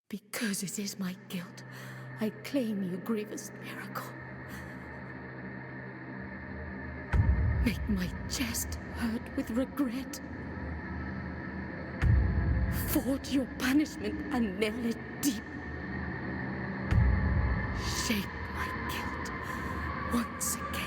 Because it is my guilt, I claim your grievous miracle. Make my chest hurt with regret. Forge your punishment and nail it deep. Shape my guilt once again.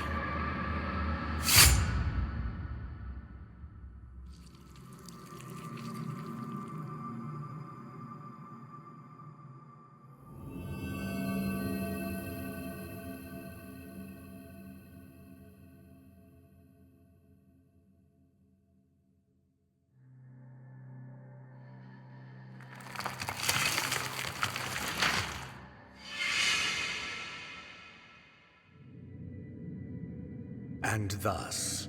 And thus,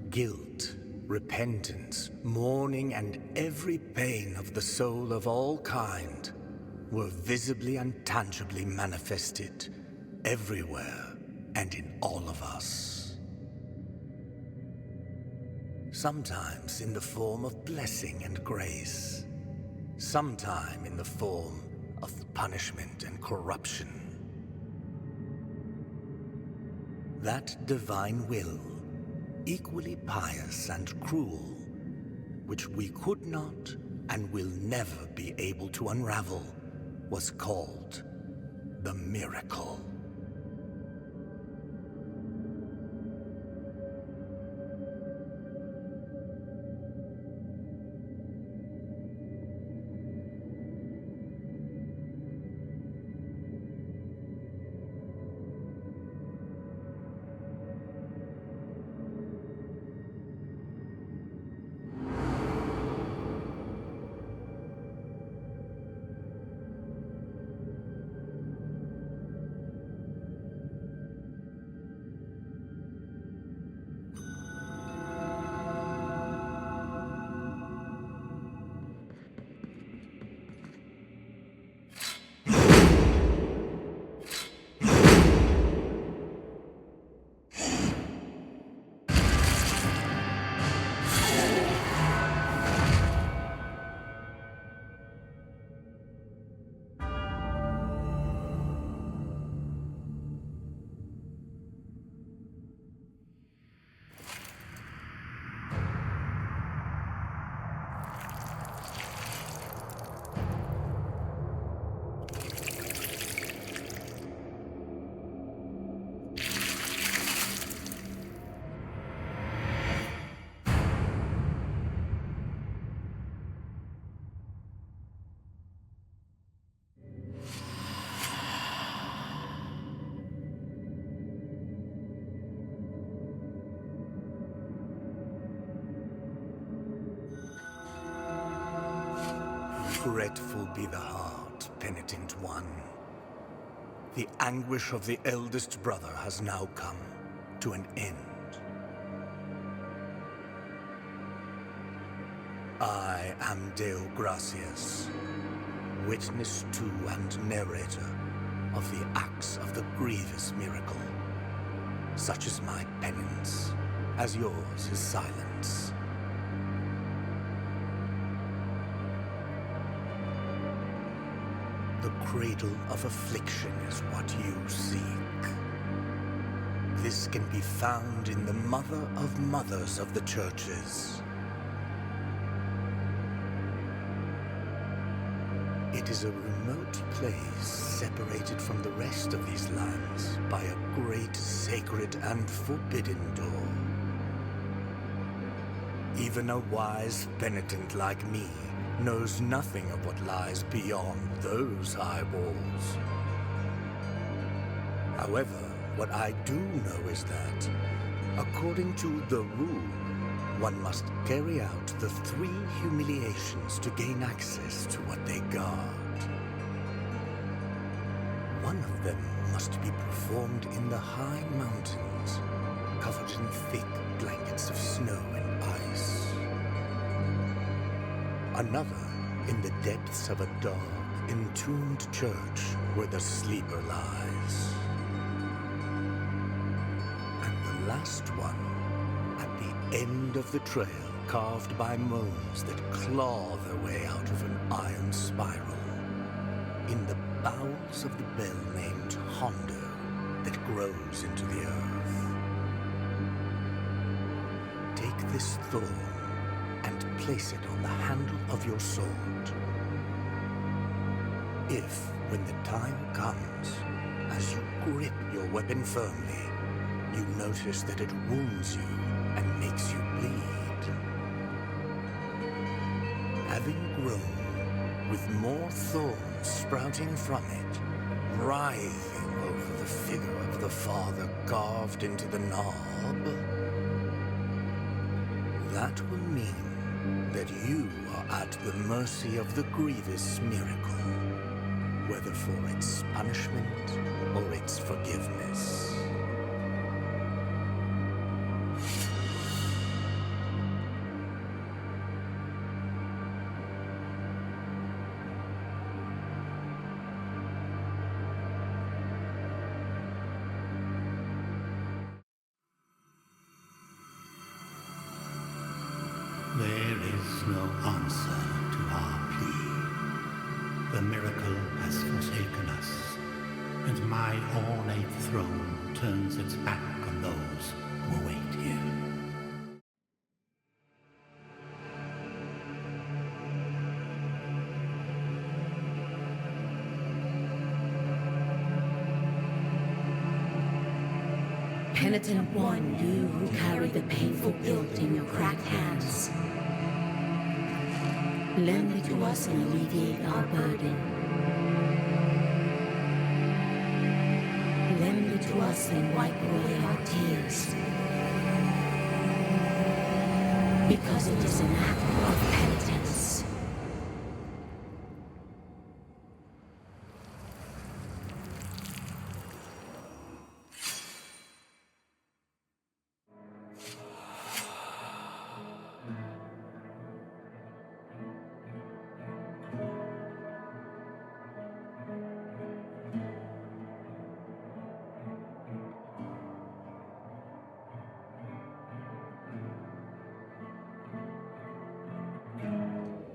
guilt, repentance, mourning, and every pain of the soul of all kind were visibly and tangibly manifested everywhere and in all of us. Sometimes in the form of blessing and grace, sometime in the form of punishment and corruption. That divine will, equally pious and cruel, which we could not and will never be able to unravel, was called the miracle. Regretful be the heart, penitent one. The anguish of the eldest brother has now come to an end. I am Deo Gracias, witness to and narrator of the acts of the grievous miracle. Such is my penance, as yours is silence. The cradle of affliction is what you seek. This can be found in the mother of mothers of the churches. It is a remote place separated from the rest of these lands by a great sacred and forbidden door. Even a wise penitent like me knows nothing of what lies beyond those high walls. However, what I do know is that, according to the rule, one must carry out the 3 humiliations to gain access to what they guard. One of them must be performed in the high mountains, covered in thick blankets of snow and ice. Another in the depths of a dark, entombed church where the sleeper lies. And the last one at the end of the trail, carved by moans that claw their way out of an iron spiral. in the bowels of the bell named Hondo that grows into the earth. Take this thorn and place it on the handle of your sword. If, when the time comes, as you grip your weapon firmly, you notice that it wounds you and makes you bleed, having grown with more thorns sprouting from it, writhing over the figure of the Father carved into the knob, that will mean that you are at the mercy of the grievous miracle, whether for its punishment or its forgiveness. There is no answer to our plea. The miracle has forsaken us, and my ornate throne turns its back on those who await here. Penitent one, you who carry the painful guilt in your cracked hands, lend it to us and alleviate our burden. Lend it to us and wipe away our tears. Because it is an act of penitence.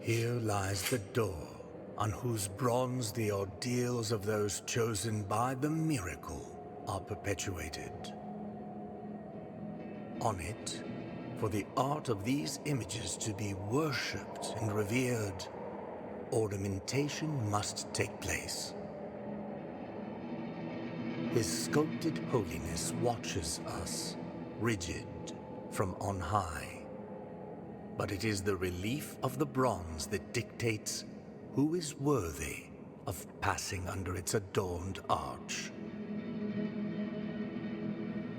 Here lies the door, on whose bronze the ordeals of those chosen by the miracle are perpetuated. On it, for the art of these images to be worshipped and revered, ornamentation must take place. His sculpted holiness watches us, rigid, from on high. But it is the relief of the bronze that dictates who is worthy of passing under its adorned arch.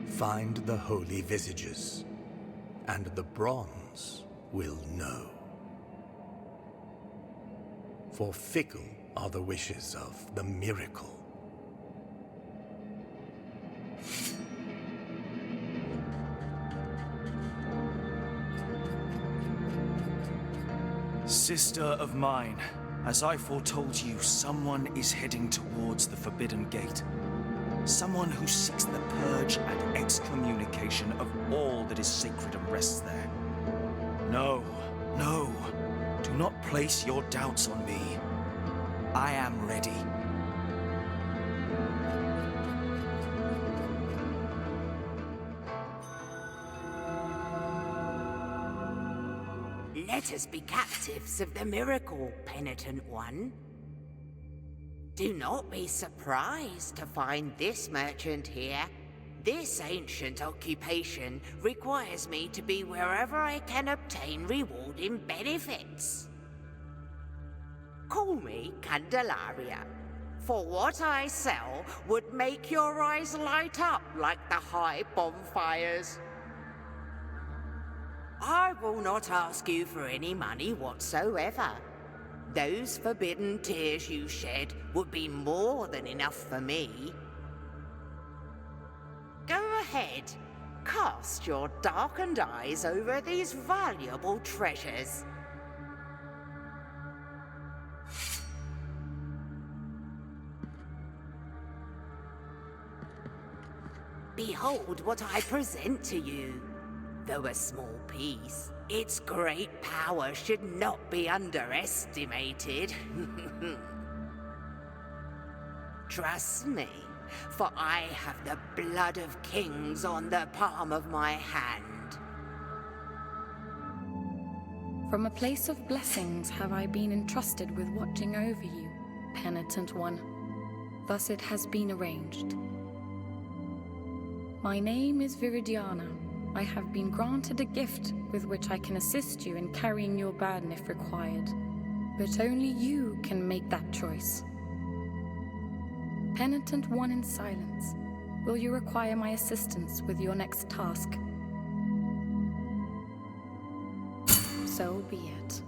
Find the holy visages, and the bronze will know. For fickle are the wishes of the miracle. Sister of mine, as I foretold you, someone is heading towards the Forbidden Gate. Someone who seeks the purge and excommunication of all that is sacred and rests there. No, no, do not place your doubts on me. I am ready. Let us be captives of the miracle, penitent one. Do not be surprised to find this merchant here. This ancient occupation requires me to be wherever I can obtain rewarding benefits. Call me Candelaria, for what I sell would make your eyes light up like the high bonfires. I will not ask you for any money whatsoever. Those forbidden tears you shed would be more than enough for me. Go ahead, cast your darkened eyes over these valuable treasures. Behold what I present to you. Though a small piece, its great power should not be underestimated. Trust me, for I have the blood of kings on the palm of my hand. From a place of blessings have I been entrusted with watching over you, penitent one. Thus it has been arranged. My name is Viridiana. I have been granted a gift with which I can assist you in carrying your burden if required. But only you can make that choice. Penitent one in silence, will you require my assistance with your next task? So be it.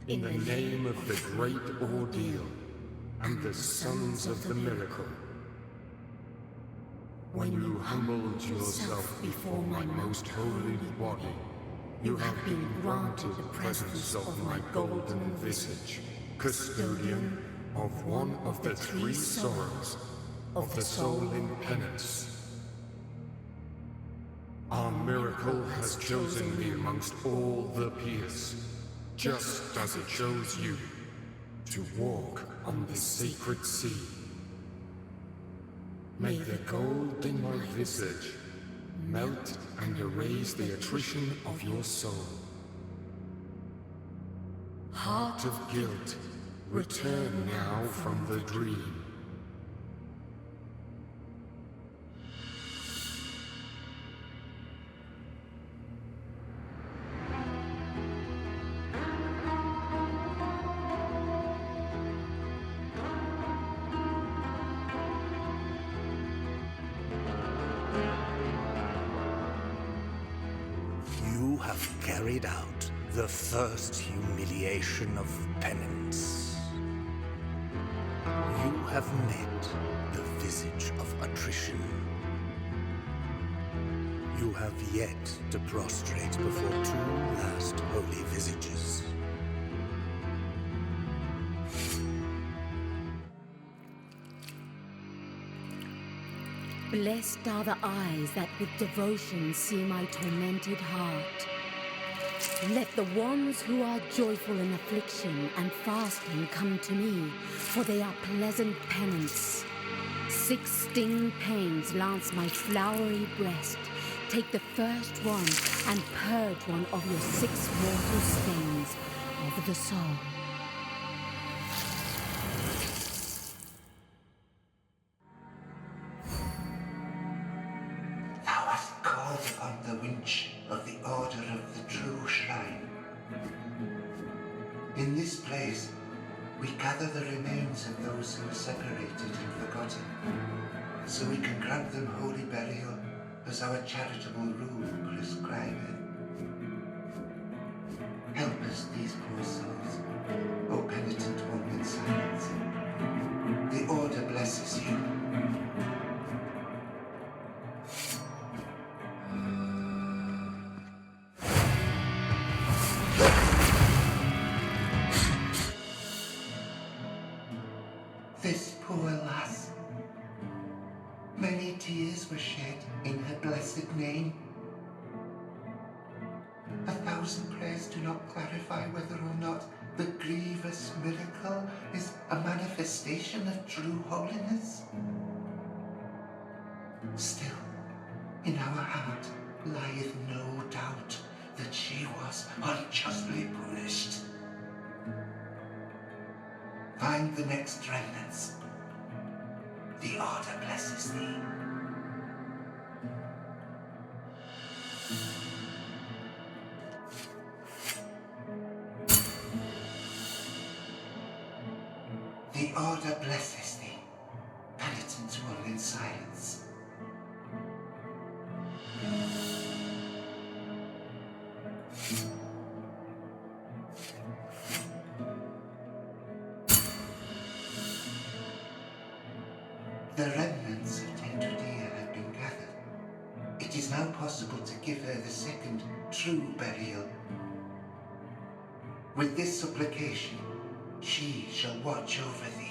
In the name of the great ordeal and the sons of the miracle, when you humbled yourself before my most holy body, you have been granted the presence of my golden visage, custodian of one of the three sorrows of the soul in penance. Our miracle has chosen me amongst all the peers, just as it chose you, to walk on the sacred sea. May the gold in my visage melt and erase the attrition of your soul. Heart of guilt, return now from the dream. Carried out the first humiliation of penance. You have met the visage of attrition. You have yet to prostrate before two last holy visages. Blessed are the eyes that with devotion see my tormented heart. Let the ones who are joyful in affliction and fasting come to me, for they are pleasant penance. 6 sting pains lance my flowery breast. Take the first one and purge one of your 6 mortal stains of the soul. Thou hast called upon the winch of the Order of the True Shrine. In this place, we gather the remains of those who are separated and forgotten, so we can grant them holy burial as our charitable rule prescribeth. Help us, these poor souls, O penitent one in silence. The Order blesses you. This poor lass. Many tears were shed in her blessed name. 1,000 prayers do not clarify whether or not the grievous miracle is a manifestation of true holiness. Still, in our heart lieth no doubt that she was unjustly punished. Find the next remnants. The Order blesses thee. The Order blesses thee, penitents one in silence. The remnants of Tentudia have been gathered. It is now possible to give her the second true burial. With this supplication, she shall watch over thee.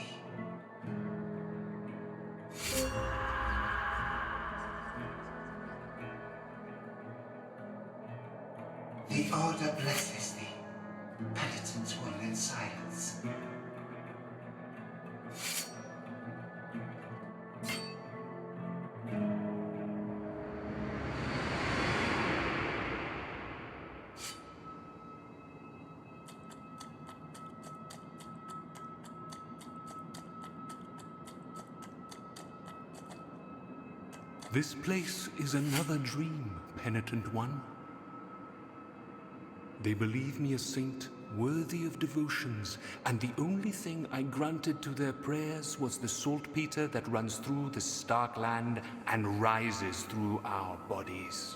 The Order blesses thee, penitent one in silence. This place is another dream, penitent one. They believe me a saint worthy of devotions, and the only thing I granted to their prayers was the saltpeter that runs through the stark land and rises through our bodies.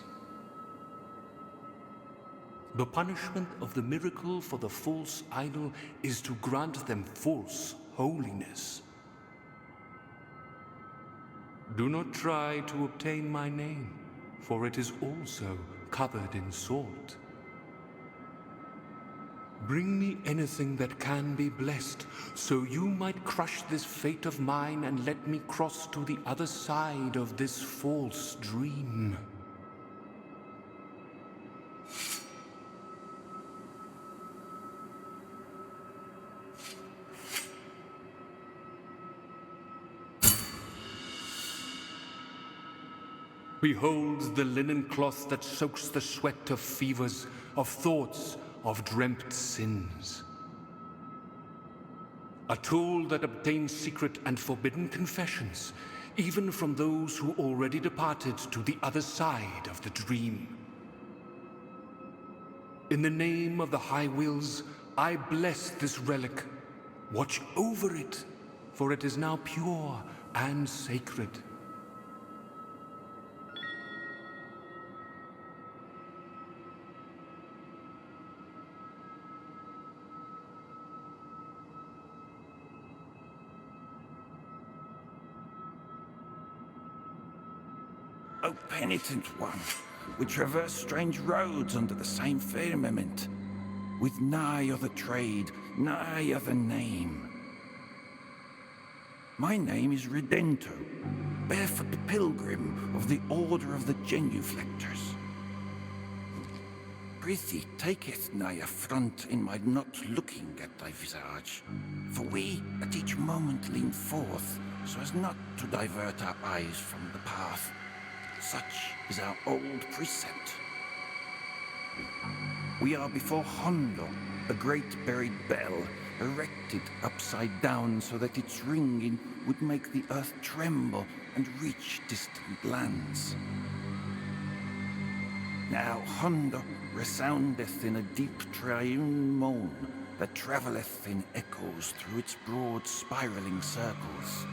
The punishment of the miracle for the false idol is to grant them false holiness. Do not try to obtain my name, for it is also covered in salt. Bring me anything that can be blessed, so you might crush this fate of mine and let me cross to the other side of this false dream. Behold the linen cloth that soaks the sweat of fevers, of thoughts, of dreamt sins. A tool that obtains secret and forbidden confessions, even from those who already departed to the other side of the dream. In the name of the High Wills, I bless this relic. Watch over it, for it is now pure and sacred. O penitent one, we traverse strange roads under the same firmament, with nigh other trade, nigh other name. My name is Redento, barefoot the pilgrim of the Order of the Genuflectors. Prithee taketh nigh affront in my not looking at thy visage, for we at each moment lean forth, so as not to divert our eyes from the path. Such is our old precept. We are before Hondo, a great buried bell, erected upside down so that its ringing would make the earth tremble and reach distant lands. Now Hondo resoundeth in a deep triune moan that travelleth in echoes through its broad spiraling circles.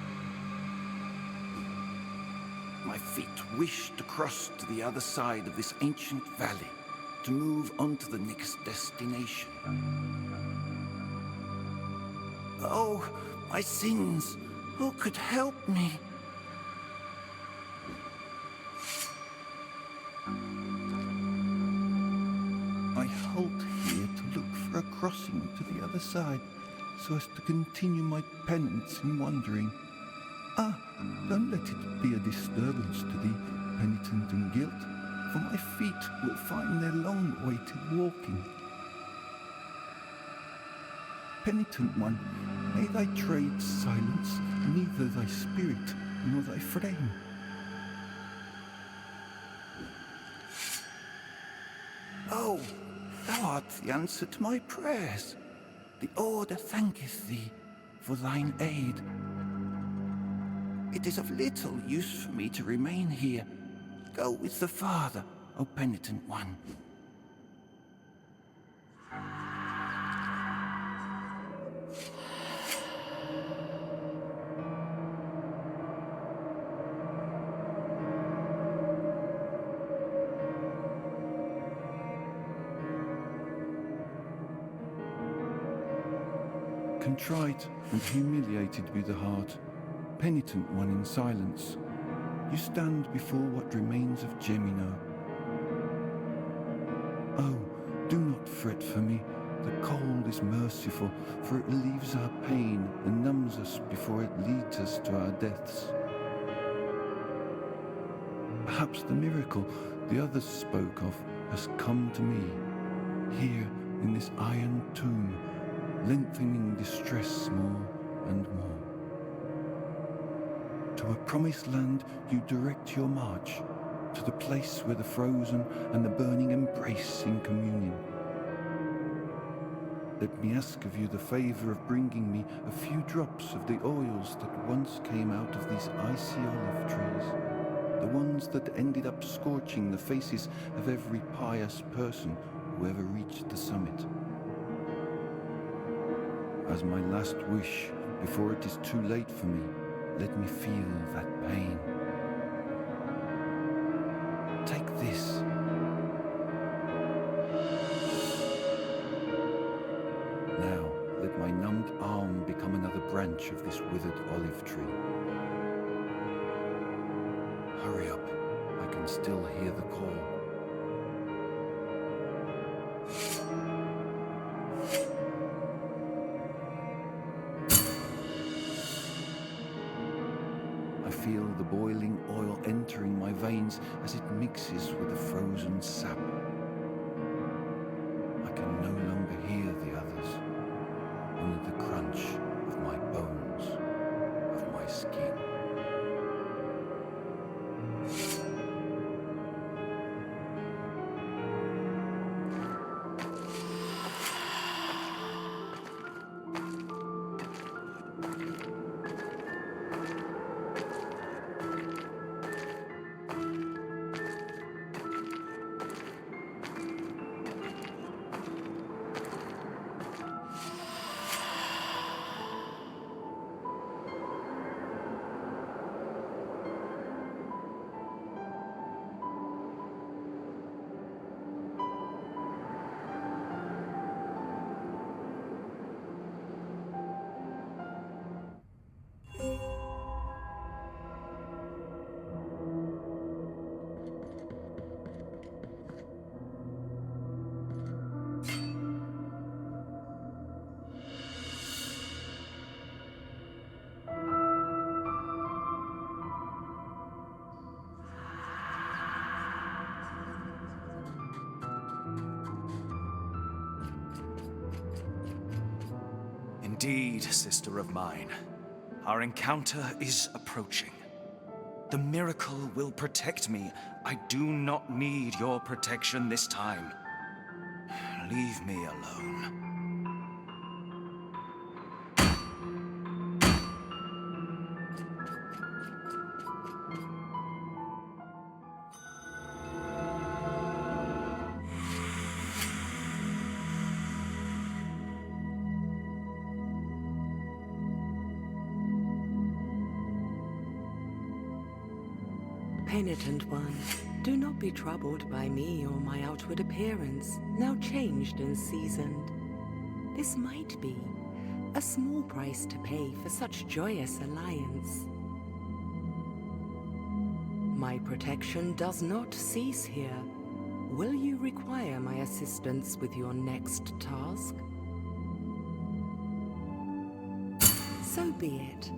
My feet wish to cross to the other side of this ancient valley, to move on to the next destination. Oh, my sins! Who could help me? I halt here to look for a crossing to the other side, so as to continue my penance in wandering. Ah, don't let it be a disturbance to thee, penitent and guilt, for my feet will find their long-awaited walking. Penitent one, may thy trade silence neither thy spirit nor thy frame. Oh, thou art the answer to my prayers. The Order thanketh thee for thine aid. It is of little use for me to remain here. Go with the Father, O penitent one. Contrite and humiliated be the heart, penitent one in silence, you stand before what remains of Gemino. Oh, do not fret for me. The cold is merciful, for it relieves our pain and numbs us before it leads us to our deaths. Perhaps the miracle the others spoke of has come to me, here in this iron tomb, lengthening distress more and more. To a promised land you direct your march, to the place where the frozen and the burning embrace in communion. Let me ask of you the favour of bringing me a few drops of the oils that once came out of these icy olive trees, the ones that ended up scorching the faces of every pious person who ever reached the summit. As my last wish, before it is too late for me, let me feel that pain. Take this. Now, let my numbed arm become another branch of this withered olive tree. Hurry up, I can still hear the call. I feel the boiling oil entering my veins as it mixes with the frozen sap. I can no longer hear the others, only the crunch of my bones, of my skin. Indeed, sister of mine, our encounter is approaching. The miracle will protect me. I do not need your protection this time. Leave me alone. Penitent one, do not be troubled by me or my outward appearance, now changed and seasoned. This might be a small price to pay for such joyous alliance. My protection does not cease here. Will you require my assistance with your next task? So be it.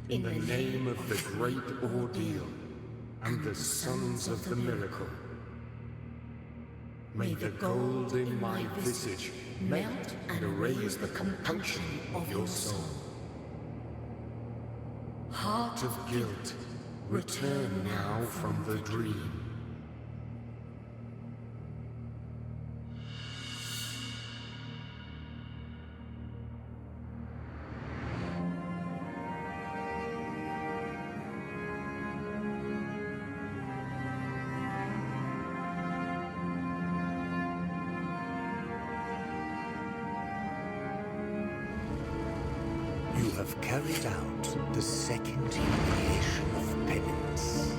In the name of the great ordeal and the sons of the miracle, may the gold in my visage melt and erase the compunction of your soul. Heart of guilt, return now from the dream. You have carried out the second humiliation of penance.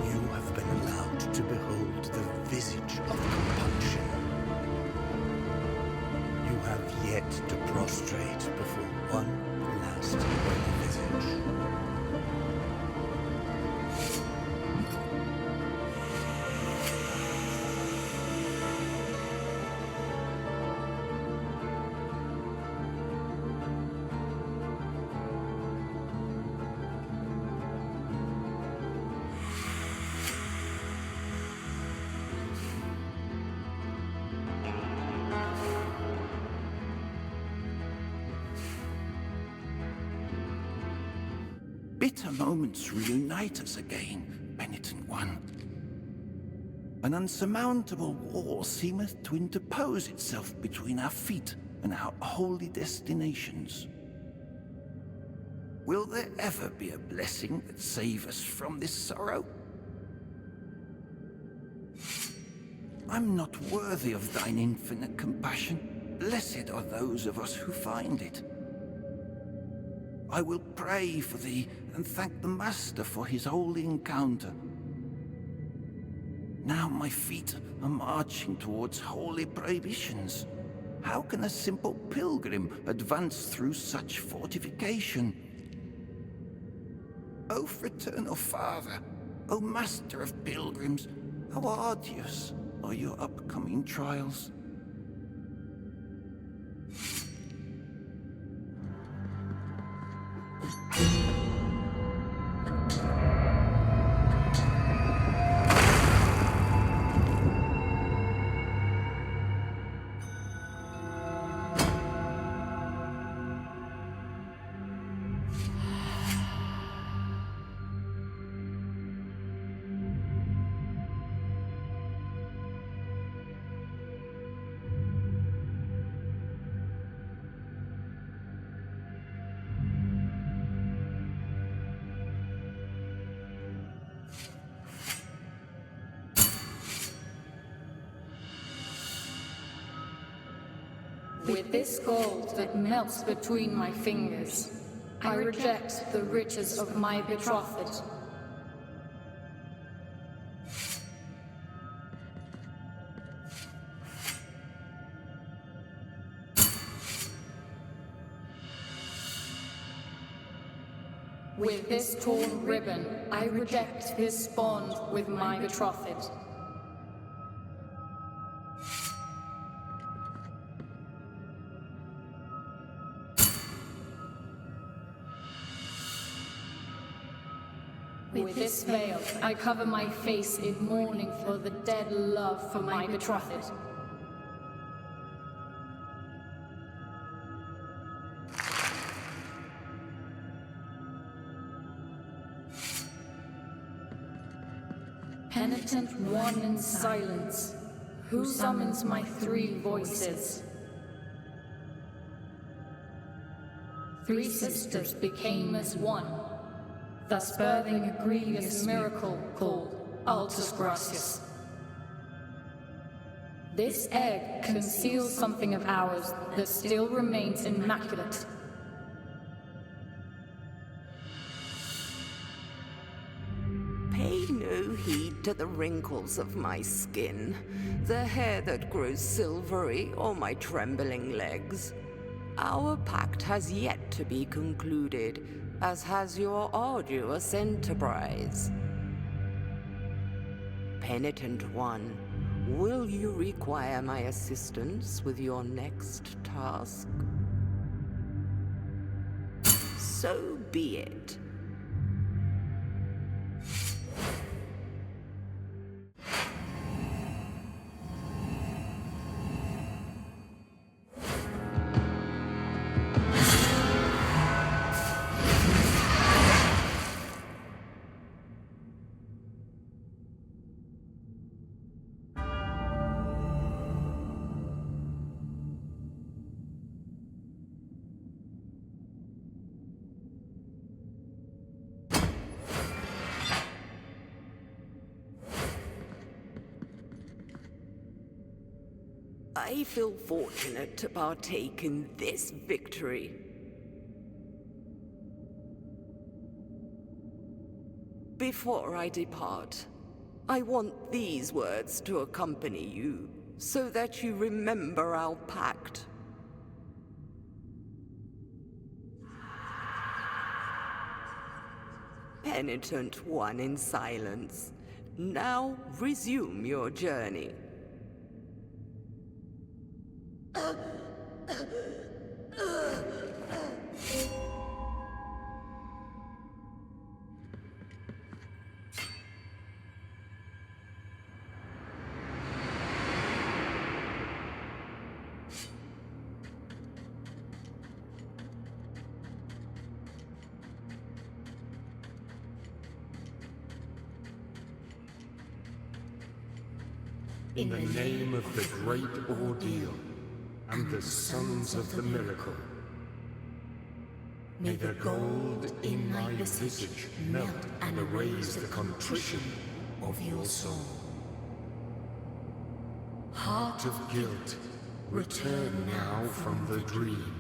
You have been allowed to behold the visage of compunction. You have yet to prostrate before one last visage. Bitter moments reunite us again, penitent one. An unsurmountable wall seemeth to interpose itself between our feet and our holy destinations. Will there ever be a blessing that save us from this sorrow? I'm not worthy of thine infinite compassion. Blessed are those of us who find it. I will pray for thee and thank the Master for his holy encounter. Now my feet are marching towards holy prohibitions. How can a simple pilgrim advance through such fortification? O Fraternal Father, O Master of Pilgrims, how arduous are your upcoming trials? With this gold that melts between my fingers, I reject the riches of my betrothed. With this torn ribbon, I reject this bond with my betrothed. With this veil, I cover my face in mourning for the dead love for my betrothed. Penitent one in silence, who summons my three voices? Three sisters became as one, thus birthing a grievous miracle called Altus Gracias. This egg conceals something of ours that still remains immaculate. Pay no heed to the wrinkles of my skin, the hair that grows silvery, or my trembling legs. Our pact has yet to be concluded, as has your arduous enterprise. Penitent one, will you require my assistance with your next task? so be it. I feel fortunate to partake in this victory. Before I depart, I want these words to accompany you, so that you remember our pact. Penitent one in silence, now resume your journey. In the name of the great ordeal and the sons of the miracle, may the gold in my visage melt and erase the contrition of your soul. Heart of guilt, return now from the dream.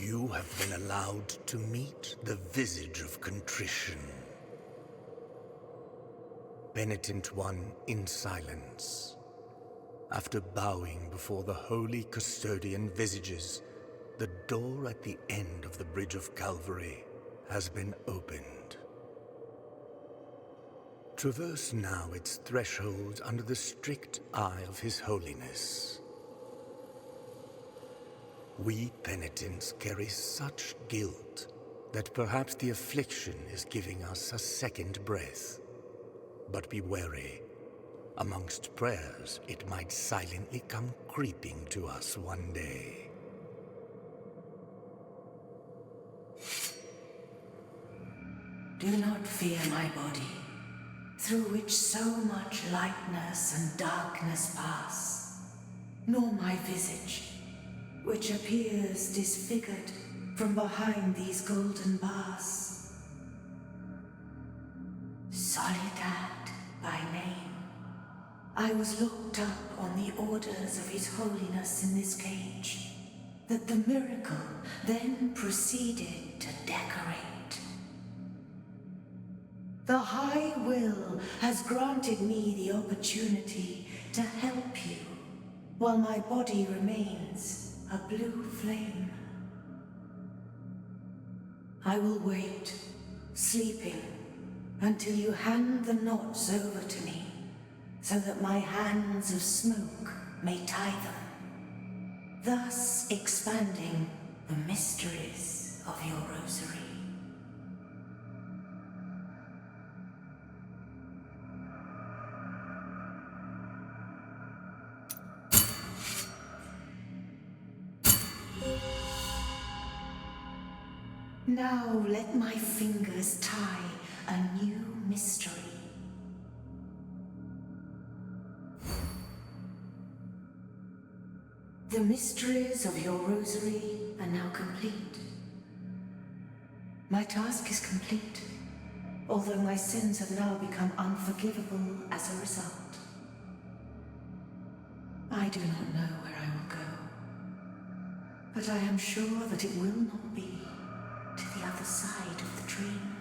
You have been allowed to meet the visage of contrition. Penitent one in silence. After bowing before the holy custodian visages, the door at the end of the Bridge of Calvary has been opened. Traverse now its thresholds under the strict eye of His Holiness. We penitents carry such guilt that perhaps the affliction is giving us a second breath. But be wary. Amongst prayers, it might silently come creeping to us one day. Do not fear my body, through which so much lightness and darkness pass, nor my visage, which appears disfigured from behind these golden bars. Soledad by name, I was looked up on the orders of His Holiness in this cage, that the miracle then proceeded to decorate. The High Will has granted me the opportunity to help you, while my body remains a blue flame. I will wait, sleeping, until you hand the knots over to me, so that my hands of smoke may tie them, thus expanding the mysteries of your rosary. Now let my fingers tie a new mystery. The mysteries of your rosary are now complete. My task is complete, although my sins have now become unforgivable as a result. I do not know where I will go, but I am sure that it will not be to the other side of the dream.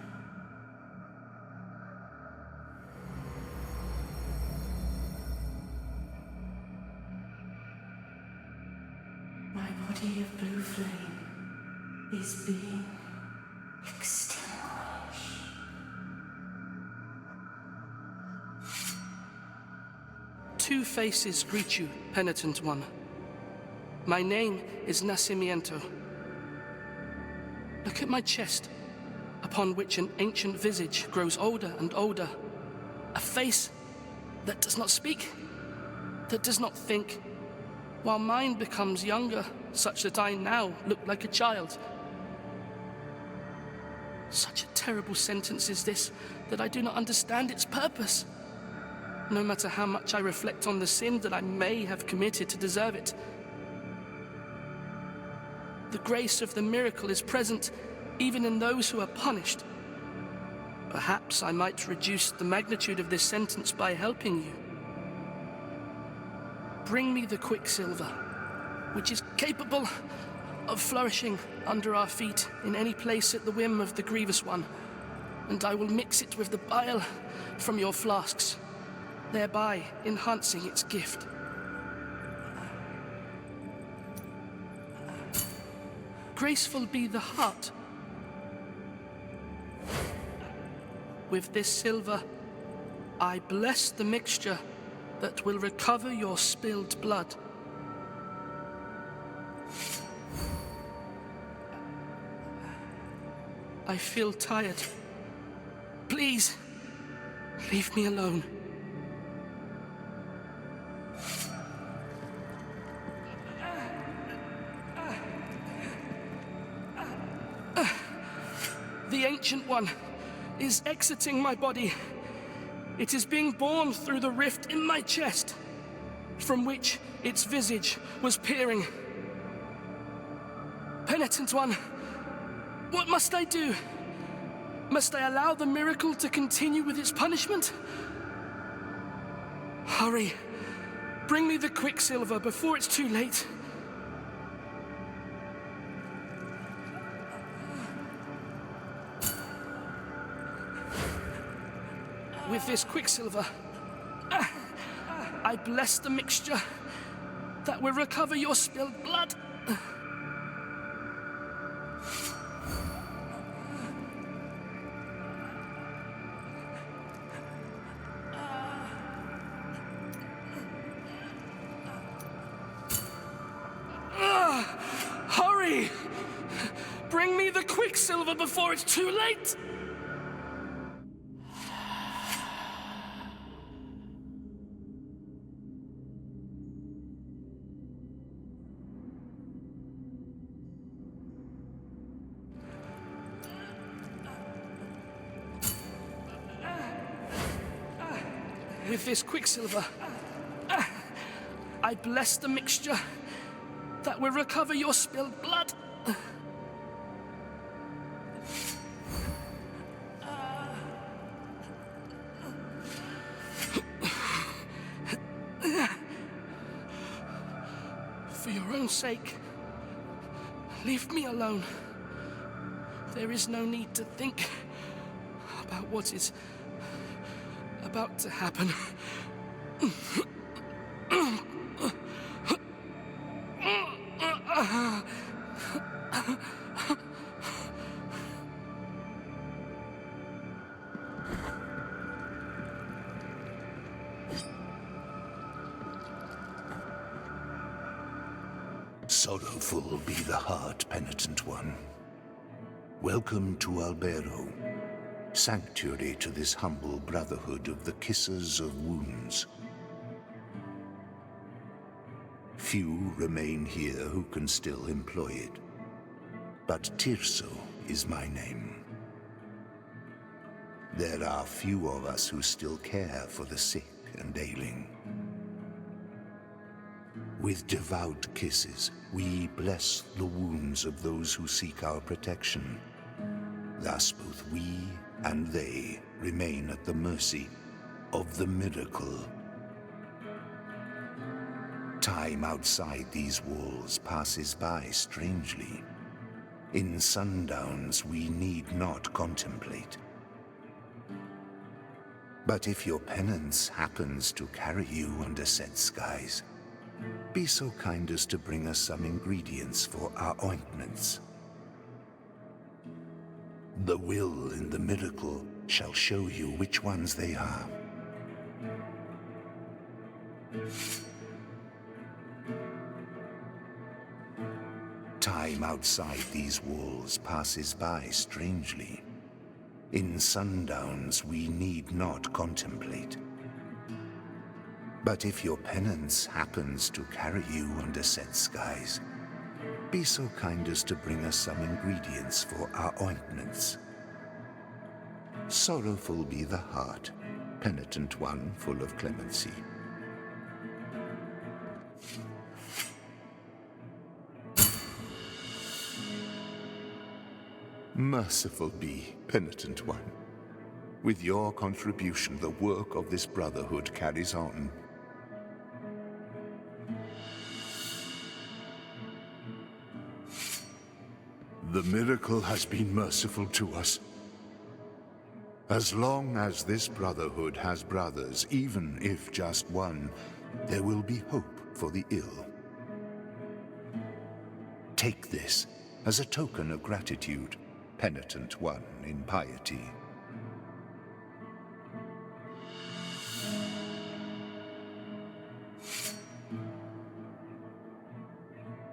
My body of blue flame is being extinguished. Two faces greet you, penitent one. My name is Nacimiento. Look at my chest, upon which an ancient visage grows older and older. A face that does not speak, that does not think, while mine becomes younger, such that I now look like a child. Such a terrible sentence is this, that I do not understand its purpose. No matter how much I reflect on the sin that I may have committed to deserve it. The grace of the miracle is present even in those who are punished. Perhaps I might reduce the magnitude of this sentence by helping you. Bring me the quicksilver, which is capable of flourishing under our feet in any place at the whim of the grievous one, and I will mix it with the bile from your flasks, thereby enhancing its gift. Graceful be the heart. With this silver, I bless the mixture that will recover your spilled blood. I feel tired. Please, leave me alone. The Ancient One is exiting my body. It is being born through the rift in my chest, from which its visage was peering. Penitent One, what must I do? Must I allow the miracle to continue with its punishment? Hurry, bring me the quicksilver before it's too late. With this quicksilver, I bless the mixture that will recover your spilled blood. Hurry! Bring me the quicksilver before it's too late! With this quicksilver, I bless the mixture that will recover your spilled blood. For your own sake, leave me alone. There is no need to think about what is about to happen. Sorrowful be the heart, penitent one. Welcome to Albero, sanctuary to this humble brotherhood of the kissers of wounds. Few remain here who can still employ it, but Tirso is my name. There are few of us who still care for the sick and ailing. With devout kisses, we bless the wounds of those who seek our protection. Thus both we and they remain at the mercy of the miracle. Time outside these walls passes by strangely. In sundowns we need not contemplate. But if your penance happens to carry you under set skies, be so kind as to bring us some ingredients for our ointments. The will in the miracle shall show you which ones they are. Time outside these walls passes by strangely. In sundowns we need not contemplate. But if your penance happens to carry you under set skies, be so kind as to bring us some ingredients for our ointments. Sorrowful be the heart, penitent one full of clemency. Merciful be, penitent one. With your contribution, the work of this brotherhood carries on. The miracle has been merciful to us. As long as this brotherhood has brothers, even if just one, there will be hope for the ill. Take this as a token of gratitude, penitent one in piety.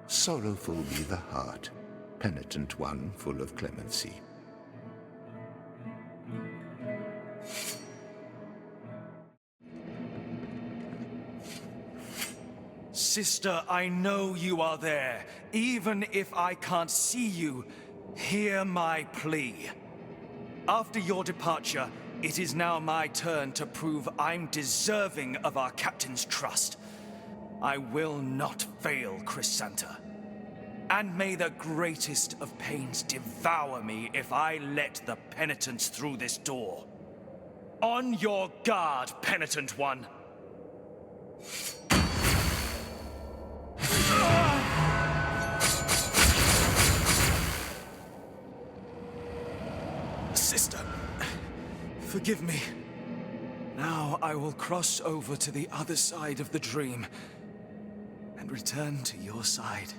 Sorrowful be the heart, penitent one full of clemency. Sister, I know you are there. Even if I can't see you, hear my plea. After your departure, it is now my turn to prove I'm deserving of our captain's trust. I will not fail, Chrysanta. And may the greatest of pains devour me if I let the penitents through this door. On your guard, penitent one. Sister, forgive me. Now I will cross over to the other side of the dream and return to your side.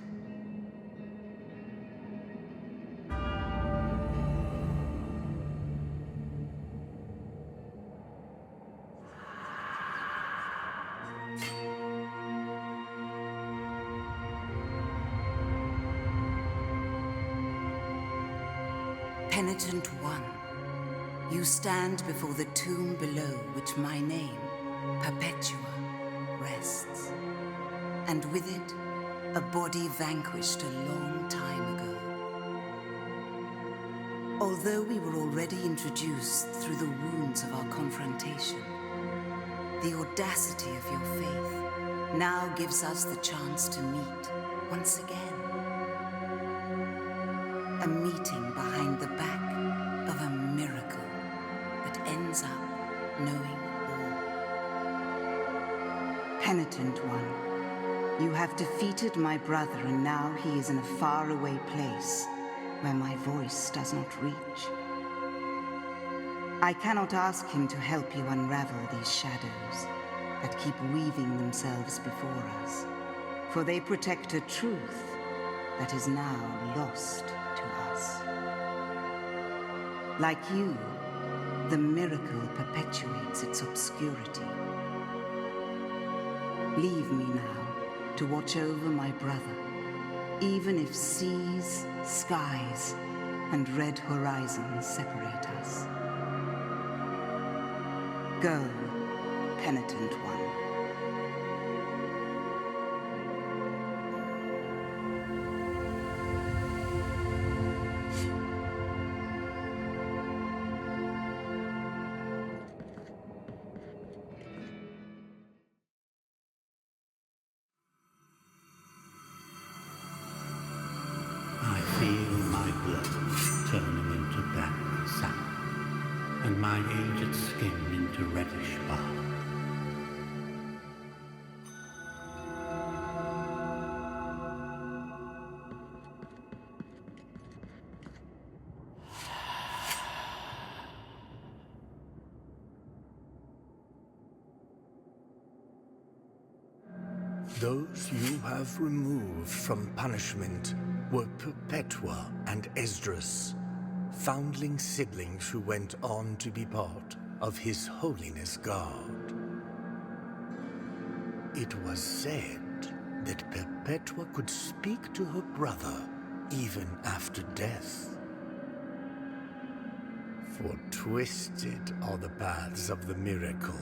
Penitent one, you stand before the tomb below which my name, Perpetua, rests. And with it, a body vanquished a long time ago. Although we were already introduced through the wounds of our confrontation, the audacity of your faith now gives us the chance to meet once again. A meeting behind the back of a miracle that ends up knowing all. Penitent one, you have defeated my brother, and now he is in a faraway place where my voice does not reach. I cannot ask him to help you unravel these shadows that keep weaving themselves before us, for they protect a truth that is now lost to us. Like you, the miracle perpetuates its obscurity. Leave me now to watch over my brother, even if seas, skies, and red horizons separate us. Go, penitent one. my aged skin into reddish bark. Those you have removed from punishment were Perpetua and Esdras, foundling siblings who went on to be part of His Holiness God. It was said that Perpetua could speak to her brother even after death. For twisted are the paths of the miracle.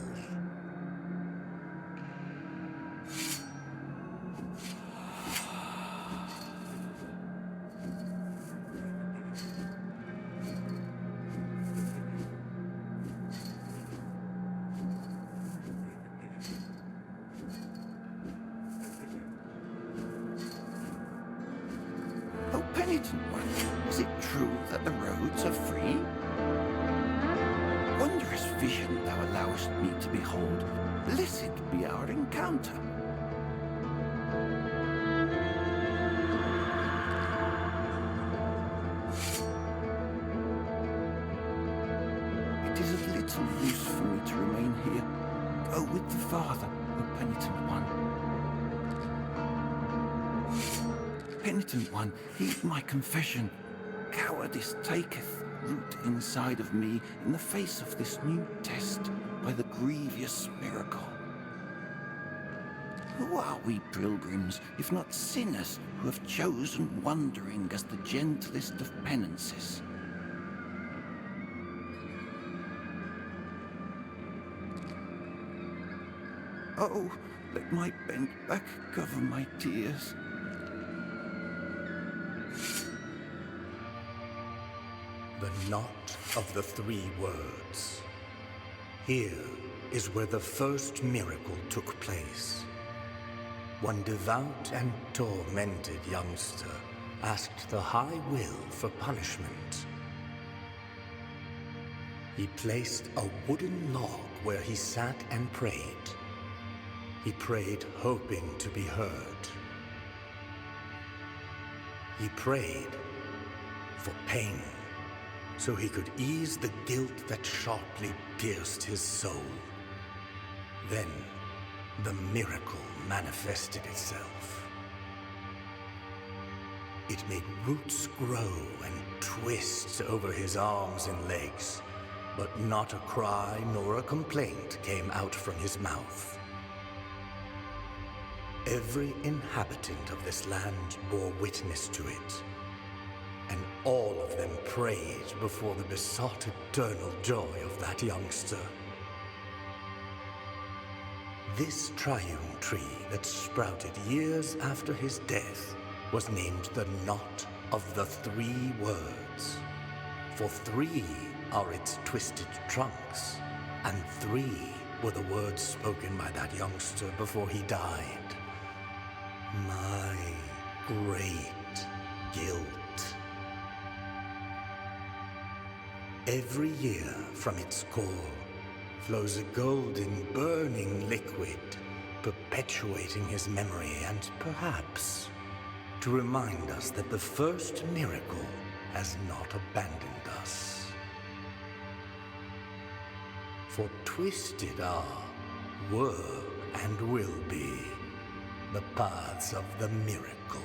Is it true that the roads are free? Wondrous vision thou allowest me to behold. Blessed be our encounter. It is of little use for me to remain here. Go with the Father, O penitent one. Penitent one, heed my confession. Cowardice taketh root inside of me in the face of this new test by the grievous miracle. Who are we pilgrims, if not sinners, who have chosen wandering as the gentlest of penances? Oh, let my bent back cover my tears. The knot of the three words. Here is where the first miracle took place. One devout and tormented youngster asked the High Will for punishment. He placed a wooden log where he sat and prayed. He prayed hoping to be heard. He prayed for pain, so he could ease the guilt that sharply pierced his soul. Then, the miracle manifested itself. It made roots grow and twist over his arms and legs, but not a cry nor a complaint came out from his mouth. Every inhabitant of this land bore witness to it, and all of them prayed before the besought eternal joy of that youngster. This triune tree that sprouted years after his death was named the Knot of the Three Words. For three are its twisted trunks, and three were the words spoken by that youngster before he died. My great guilt. Every year from its core flows a golden, burning liquid, perpetuating his memory and perhaps to remind us that the first miracle has not abandoned us. For twisted are, were, and will be the paths of the miracle.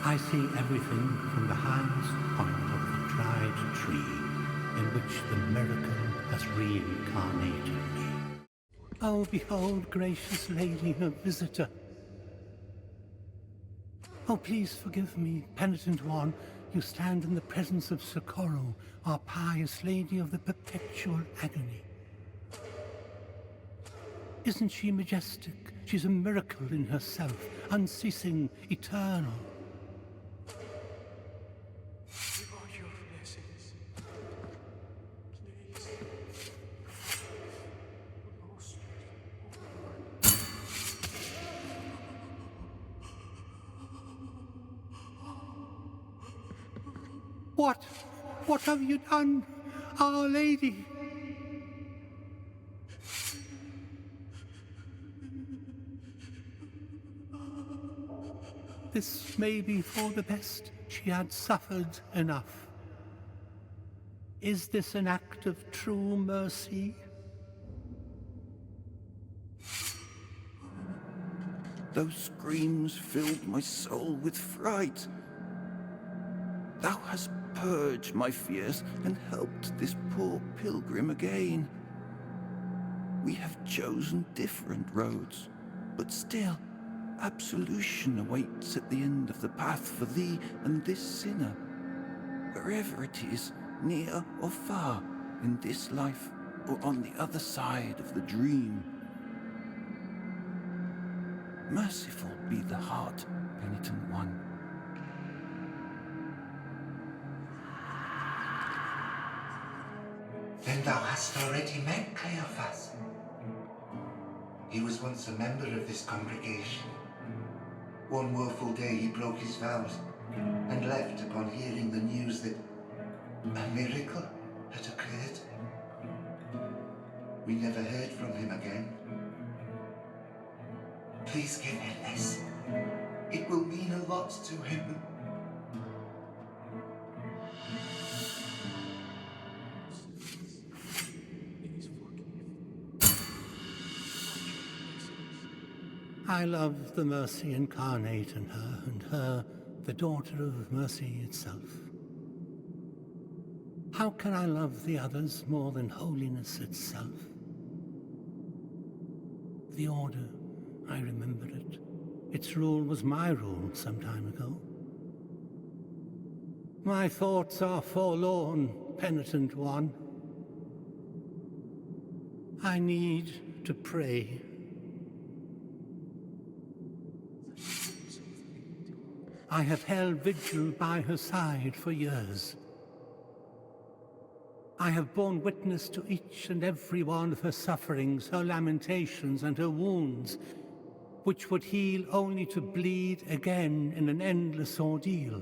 I see everything from the highest point of the dried tree in which the miracle has reincarnated me. Oh, behold, gracious lady, a visitor. Oh, please forgive me, penitent one. You stand in the presence of Socorro, our pious lady of the perpetual agony. Isn't she majestic? She's a miracle in herself, unceasing, eternal. Give all your blessings, please. What have you done, Our Lady? This may be for the best. She had suffered enough. Is this an act of true mercy? Those screams filled my soul with fright. Thou hast purged my fears and helped this poor pilgrim again. We have chosen different roads, but still, absolution awaits at the end of the path for thee and this sinner. Wherever it is, near or far, in this life or on the other side of the dream. Merciful be the heart, penitent one. Then thou hast already met Cleophas. He was once a member of this congregation. One woeful day he broke his vows and left upon hearing the news that a miracle had occurred. We never heard from him again. Please give him this. It will mean a lot to him. I love the mercy incarnate in her, and her, the daughter of mercy itself. How can I love the others more than holiness itself? The order, I remember it. Its rule was my rule some time ago. My thoughts are forlorn, penitent one. I need to pray. I have held vigil by her side for years. I have borne witness to each and every one of her sufferings, her lamentations and her wounds, which would heal only to bleed again in an endless ordeal.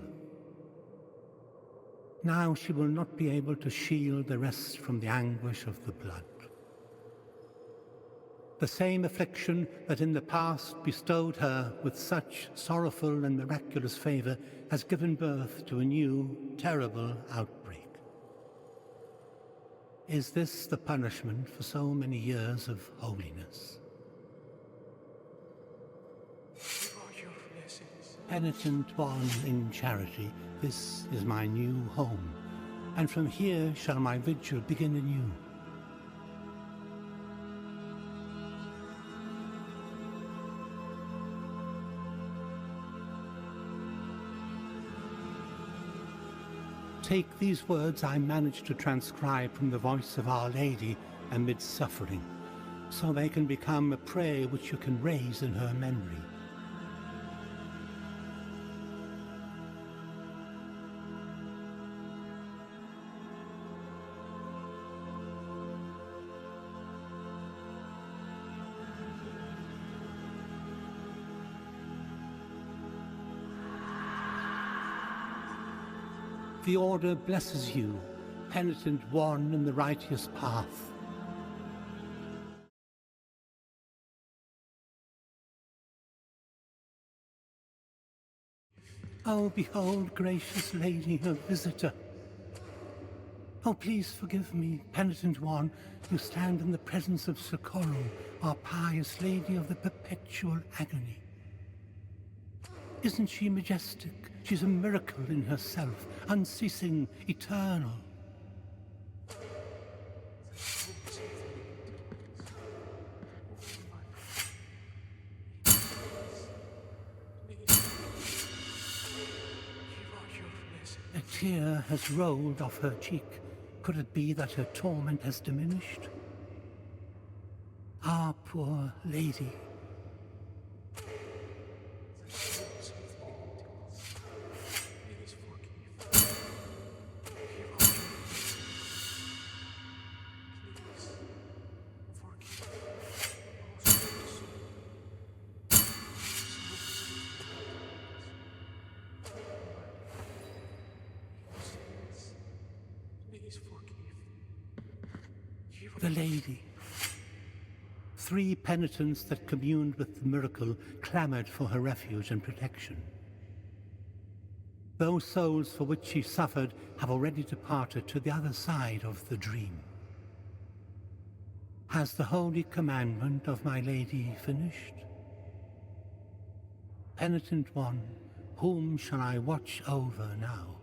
Now she will not be able to shield the rest from the anguish of the blood. The same affliction that in the past bestowed her with such sorrowful and miraculous favor has given birth to a new, terrible outbreak. Is this the punishment for so many years of holiness? Penitent one in charity, this is my new home, and from here shall my vigil begin anew. Take these words I managed to transcribe from the voice of Our Lady amid suffering, so they can become a prayer which you can raise in her memory. The Order blesses you, penitent one in the righteous path. Oh, behold, gracious lady, a visitor. Oh, please forgive me, penitent one. You stand in the presence of Socorro, our pious lady of the perpetual agony. Isn't she majestic? She's a miracle in herself, unceasing, eternal. A tear has rolled off her cheek. Could it be that her torment has diminished? Ah, poor lady. The lady. 3 penitents that communed with the miracle clamored for her refuge and protection. Those souls for which she suffered have already departed to the other side of the dream. Has the holy commandment of my lady finished? Penitent one, whom shall I watch over now?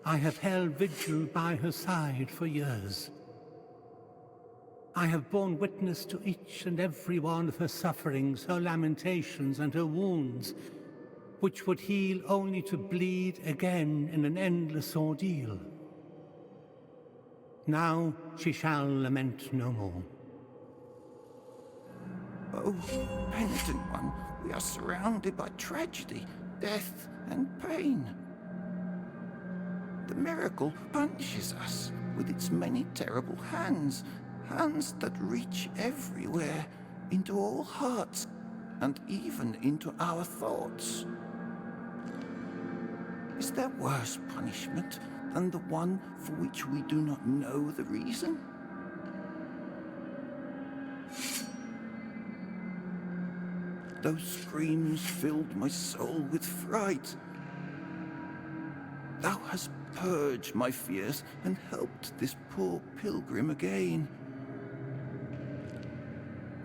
I have held vigil by her side for years. I have borne witness to each and every one of her sufferings, her lamentations and her wounds, which would heal only to bleed again in an endless ordeal. Now she shall lament no more. Oh, penitent one, we are surrounded by tragedy, death, and pain. The miracle punishes us with its many terrible hands, hands that reach everywhere, into all hearts, and even into our thoughts. Is there worse punishment than the one for which we do not know the reason? Those screams filled my soul with fright. Thou hast purged my fears and helped this poor pilgrim again.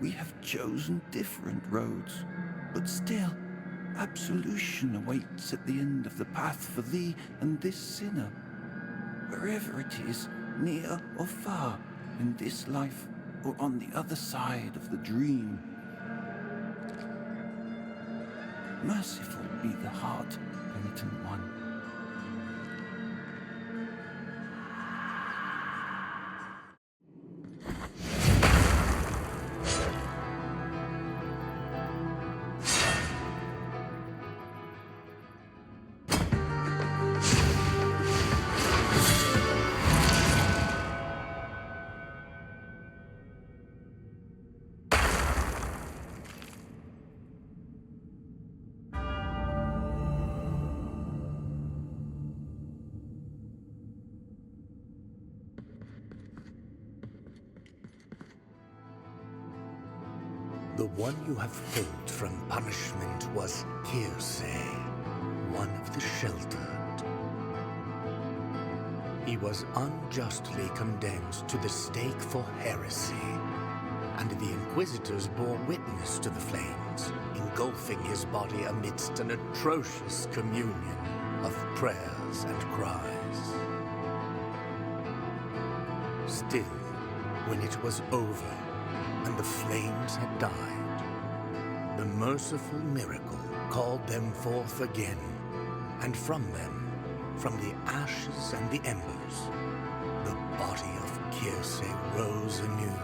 We have chosen different roads, but still, absolution awaits at the end of the path for thee and this sinner, wherever it is, near or far, in this life or on the other side of the dream. Merciful be the heart, penitent one. The one you have pulled from punishment was Kirse, one of the sheltered. He was unjustly condemned to the stake for heresy, and the Inquisitors bore witness to the flames, engulfing his body amidst an atrocious communion of prayers and cries. Still, when it was over, and the flames had died, the merciful miracle called them forth again, and from them, from the ashes and the embers, the body of Kirse rose anew.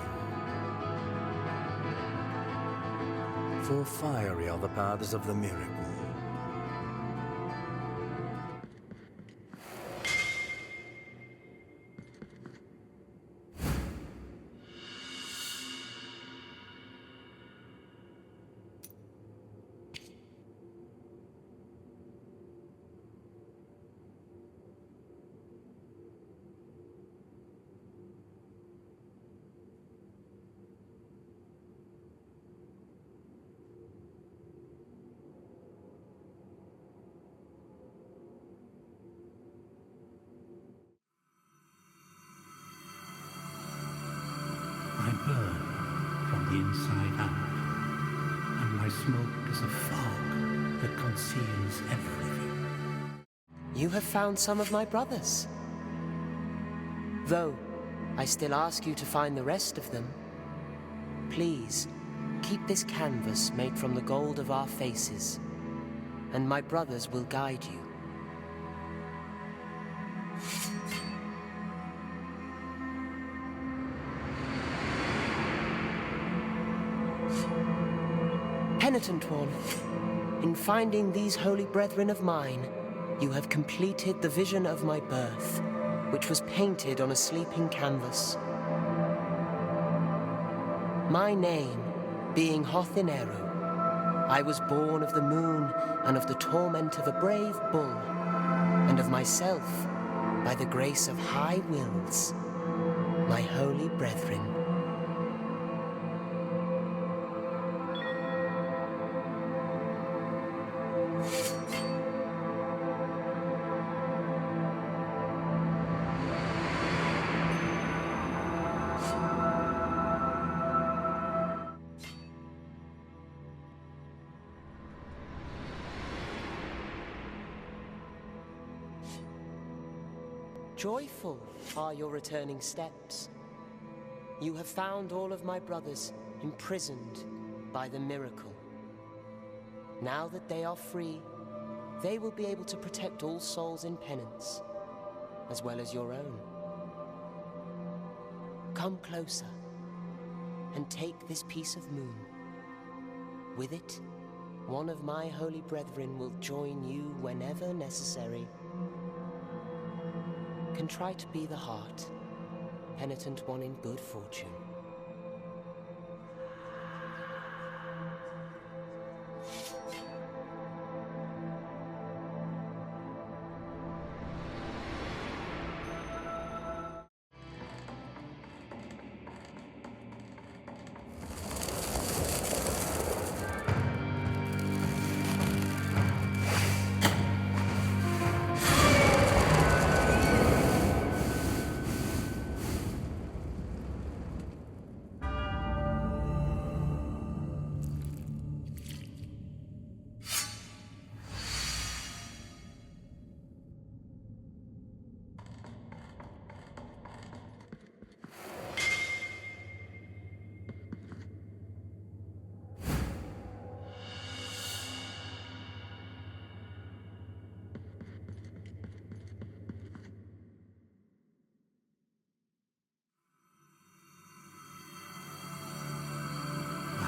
For fiery are the paths of the miracle. inside out, and my smoke is a fog that conceals everything. You have found some of my brothers. Though, I still ask you to find the rest of them. Please, keep this canvas made from the gold of our faces, and my brothers will guide you. Penitent one, in finding these holy brethren of mine, you have completed the vision of my birth, which was painted on a sleeping canvas. My name being Hothinero, I was born of the moon and of the torment of a brave bull, and of myself by the grace of high wills, my holy brethren. Joyful are your returning steps. You have found all of my brothers imprisoned by the miracle. Now that they are free, they will be able to protect all souls in penance, as well as your own. Come closer, and take this piece of moon. With it, one of my holy brethren will join you whenever necessary. Contrite be the heart, penitent one in good fortune.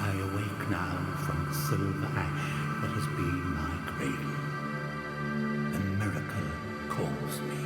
I awake now from the silver ash that has been my cradle. The miracle calls me.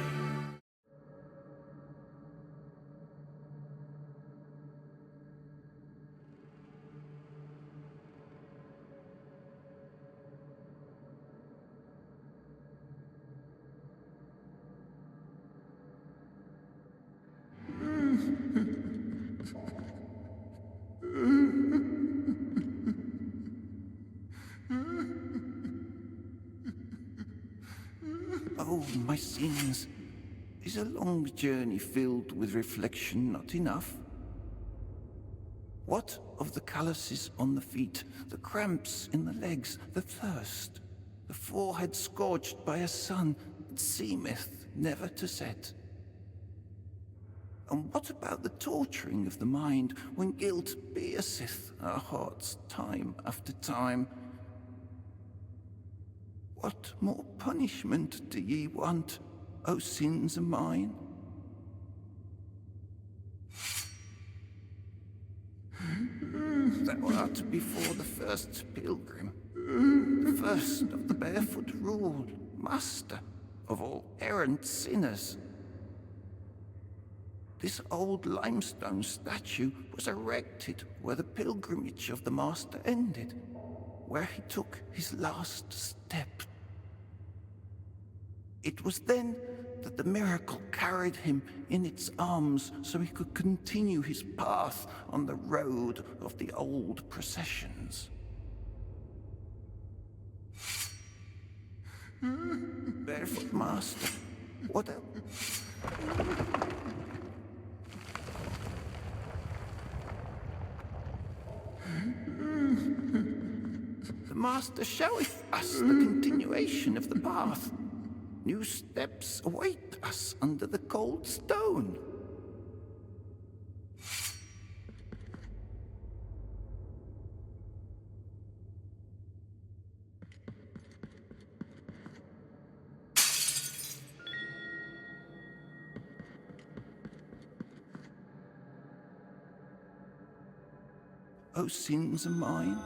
Oh, my sins. Is a long journey filled with reflection not enough? What of the calluses on the feet, the cramps in the legs, the thirst, the forehead scorched by a sun that seemeth never to set? And what about the torturing of the mind when guilt pierceth our hearts time after time? What more punishment do ye want, O sins of mine? Thou art before the first pilgrim, the first of the barefoot rule, master of all errant sinners. This old limestone statue was erected where the pilgrimage of the master ended, where he took his last step. It was then that the miracle carried him in its arms so he could continue his path on the road of the old processions. Barefoot Master, what else? Master showeth us the continuation of the path. New steps await us under the cold stone. O sins of mine.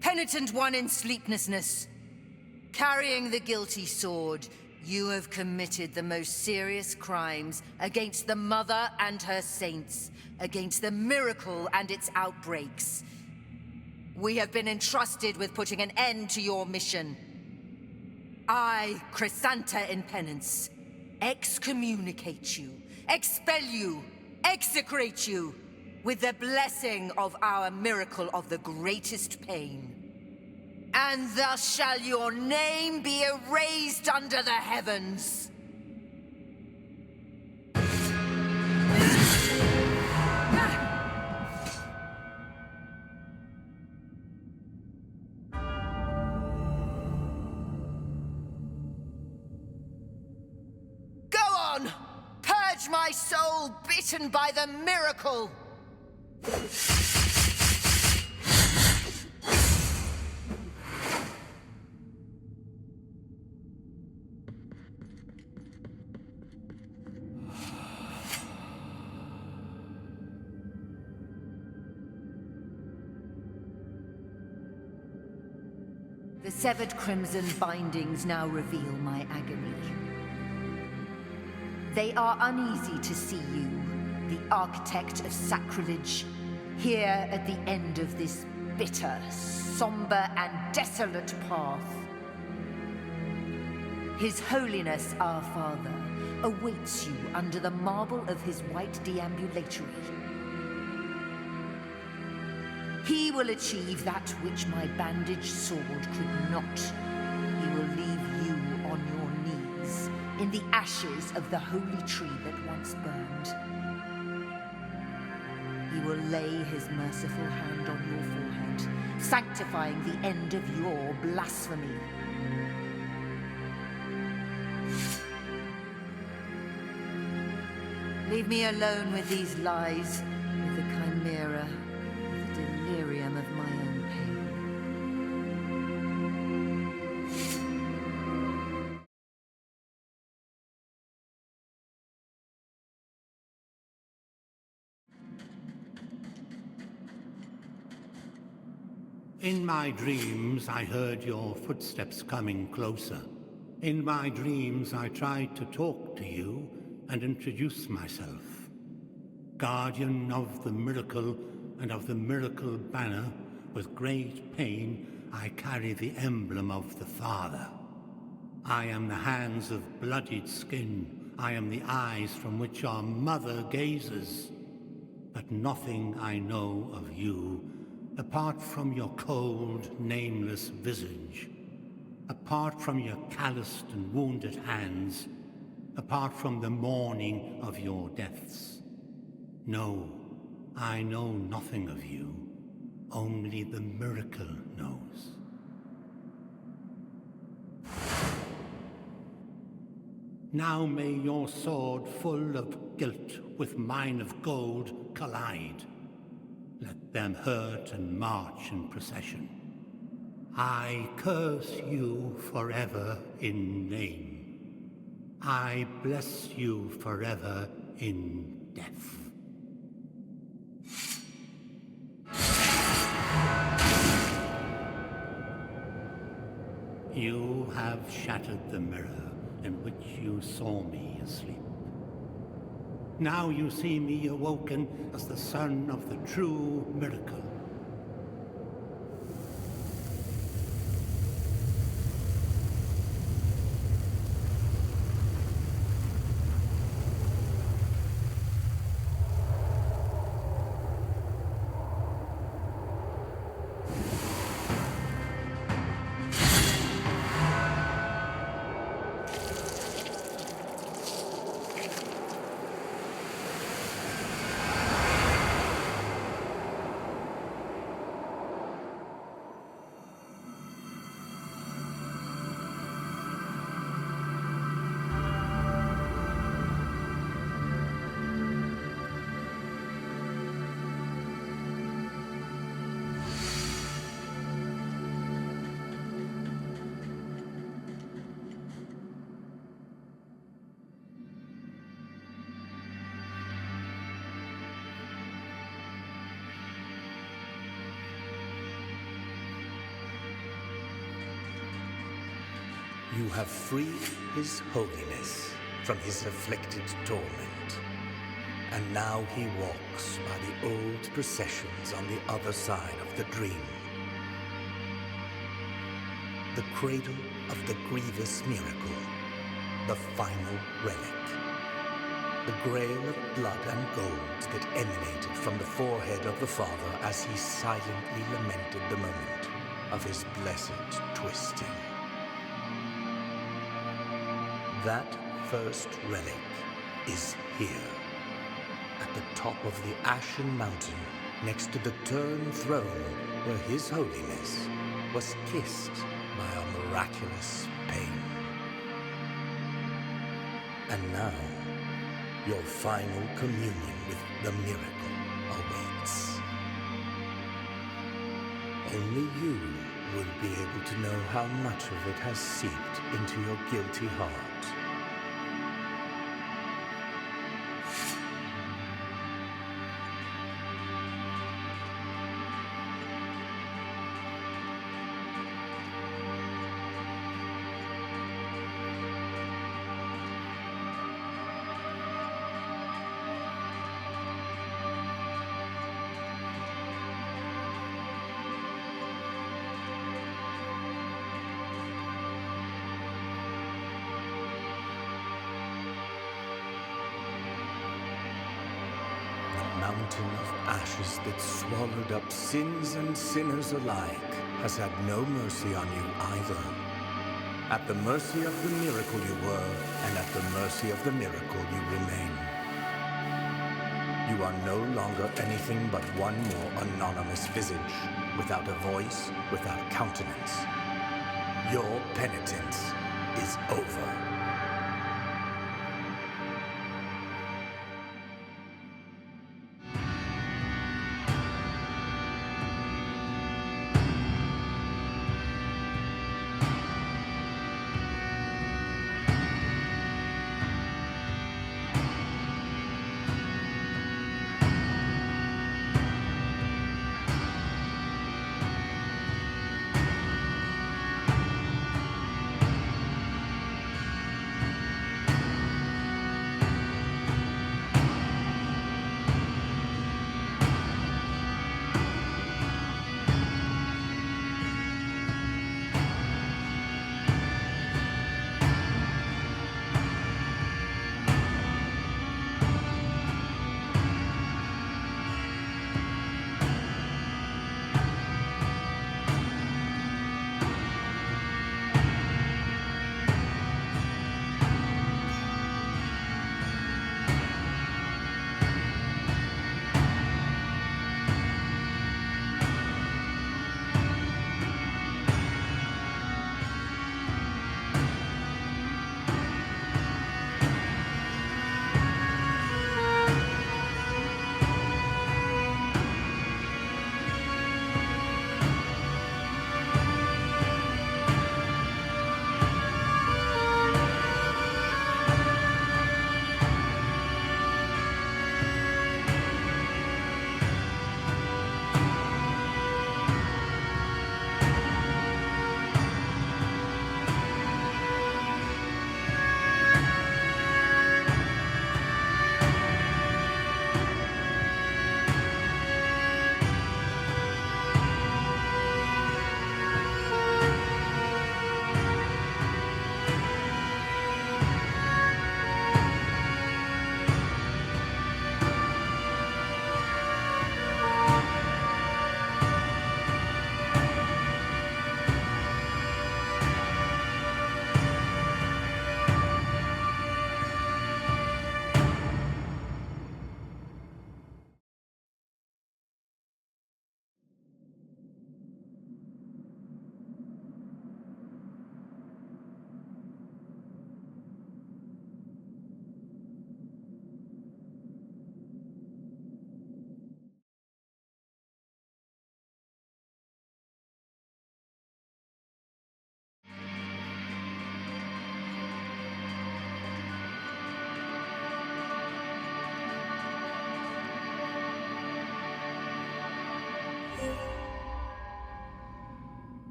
Penitent one in sleeplessness, carrying the guilty sword, you have committed the most serious crimes against the Mother and her saints, against the miracle and its outbreaks. We have been entrusted with putting an end to your mission. I, Chrysanta in penance, excommunicate you, expel you, execrate you, with the blessing of our miracle of the greatest pain. And thus shall your name be erased under the heavens. Go on! Purge my soul bitten by the miracle! The severed crimson bindings now reveal my agony. They are uneasy to see you, the architect of sacrilege, here at the end of this bitter, somber, and desolate path. His Holiness, our Father, awaits you under the marble of his white deambulatory. He will achieve that which my bandaged sword could not. He will leave you on your knees, in the ashes of the holy tree that once burned. He will lay his merciful hand on your forehead, sanctifying the end of your blasphemy. Leave me alone with these lies, with the chimera, with the delirium of my own pain. In my dreams, I heard your footsteps coming closer. In my dreams, I tried to talk to you and introduce myself. Guardian of the miracle and of the miracle banner, with great pain, I carry the emblem of the Father. I am the hands of bloodied skin. I am the eyes from which our mother gazes. But nothing I know of you, apart from your cold, nameless visage, apart from your calloused and wounded hands, apart from the mourning of your deaths. No, I know nothing of you. Only the miracle knows. Now may your sword full of guilt with mine of gold collide. Let them hurt and march in procession. I curse you forever in name. I bless you forever in death. You have shattered the mirror in which you saw me asleep. Now you see me awoken as the son of the true miracle. You have freed His Holiness from his afflicted torment, and now he walks by the old processions on the other side of the dream. The cradle of the grievous miracle, the final relic. The grail of blood and gold that emanated from the forehead of the Father as he silently lamented the moment of his blessed twisting. That first relic is here, at the top of the Ashen Mountain, next to the turned throne where His Holiness was kissed by a miraculous pain. And now, your final communion with the miracle awaits. Only you will be able to know how much of it has seeped into your guilty heart. Mountain of ashes that swallowed up sins and sinners alike has had no mercy on you either. At the mercy of the miracle you were, and at the mercy of the miracle you remain. You are no longer anything but one more anonymous visage, without a voice, without countenance. Your penitence is over.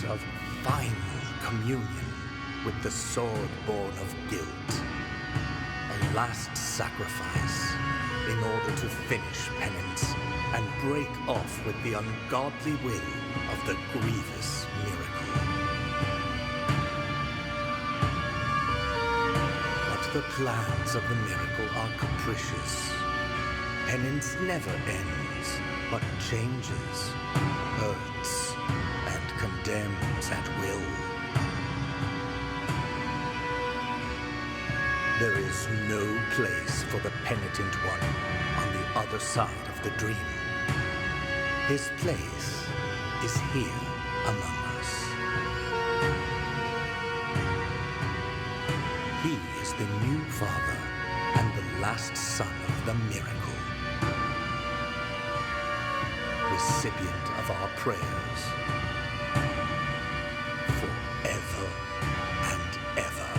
moment of final communion with the sword born of guilt. A last sacrifice in order to finish penance and break off with the ungodly will of the grievous miracle. But the plans of the miracle are capricious. Penance never ends, but changes, hurts, and condemns at will. There is no place for the penitent one on the other side of the dream. His place is here among us. He is the new father and the last son of the miracle. Recipient of our prayers forever and ever.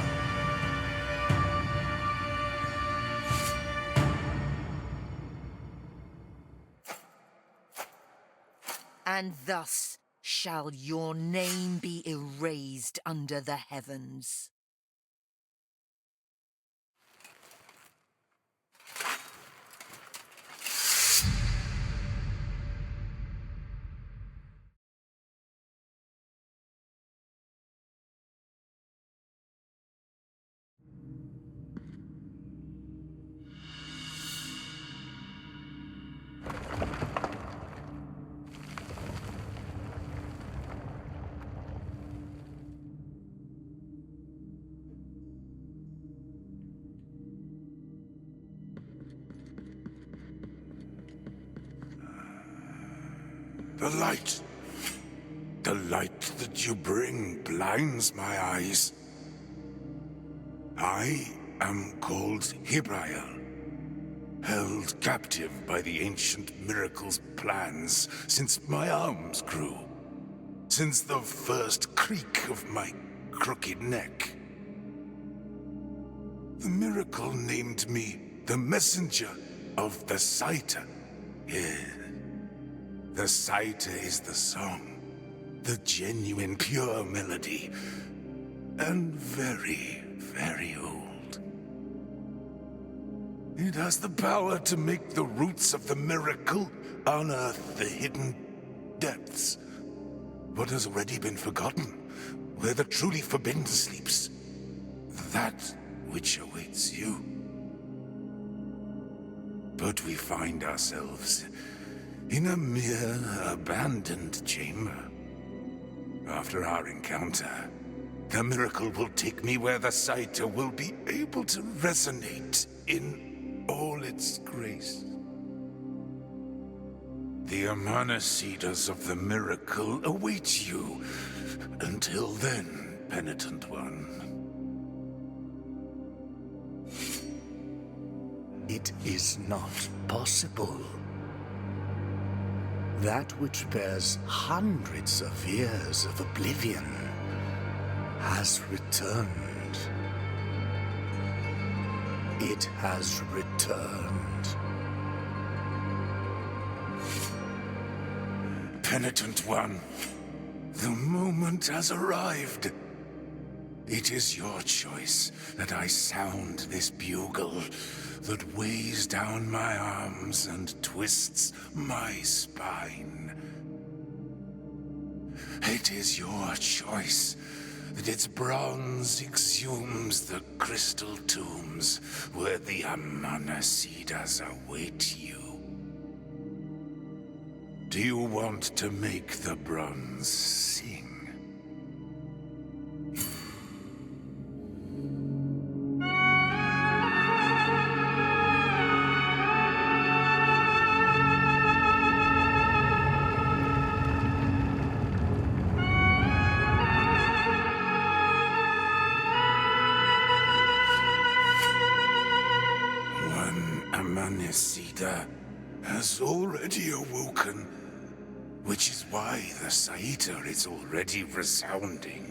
And thus shall your name be erased under the heavens. The light that you bring blinds my eyes. I am called Hibrael, held captive by the ancient miracle's plans since my arms grew, since the first creak of my crooked neck. The miracle named me the messenger of the Saita. Yeah. The Saita is the song, the genuine, pure melody, and very, very old. It has the power to make the roots of the miracle unearth the hidden depths, what has already been forgotten, where the truly forbidden sleeps, that which awaits you. But we find ourselves in a mere abandoned chamber. After our encounter, the miracle will take me where the Saita will be able to resonate in all its grace. The Amana Cedars of the miracle await you. Until then, penitent one. It is not possible. That which bears hundreds of years of oblivion has returned. It has returned. Penitent one, the moment has arrived. It is your choice that I sound this bugle that weighs down my arms and twists my spine. It is your choice that its bronze exhumes the crystal tombs where the Amana Cedars await you. Do you want to make the bronze sing? Cedar has already awoken, which is why the Saita is already resounding.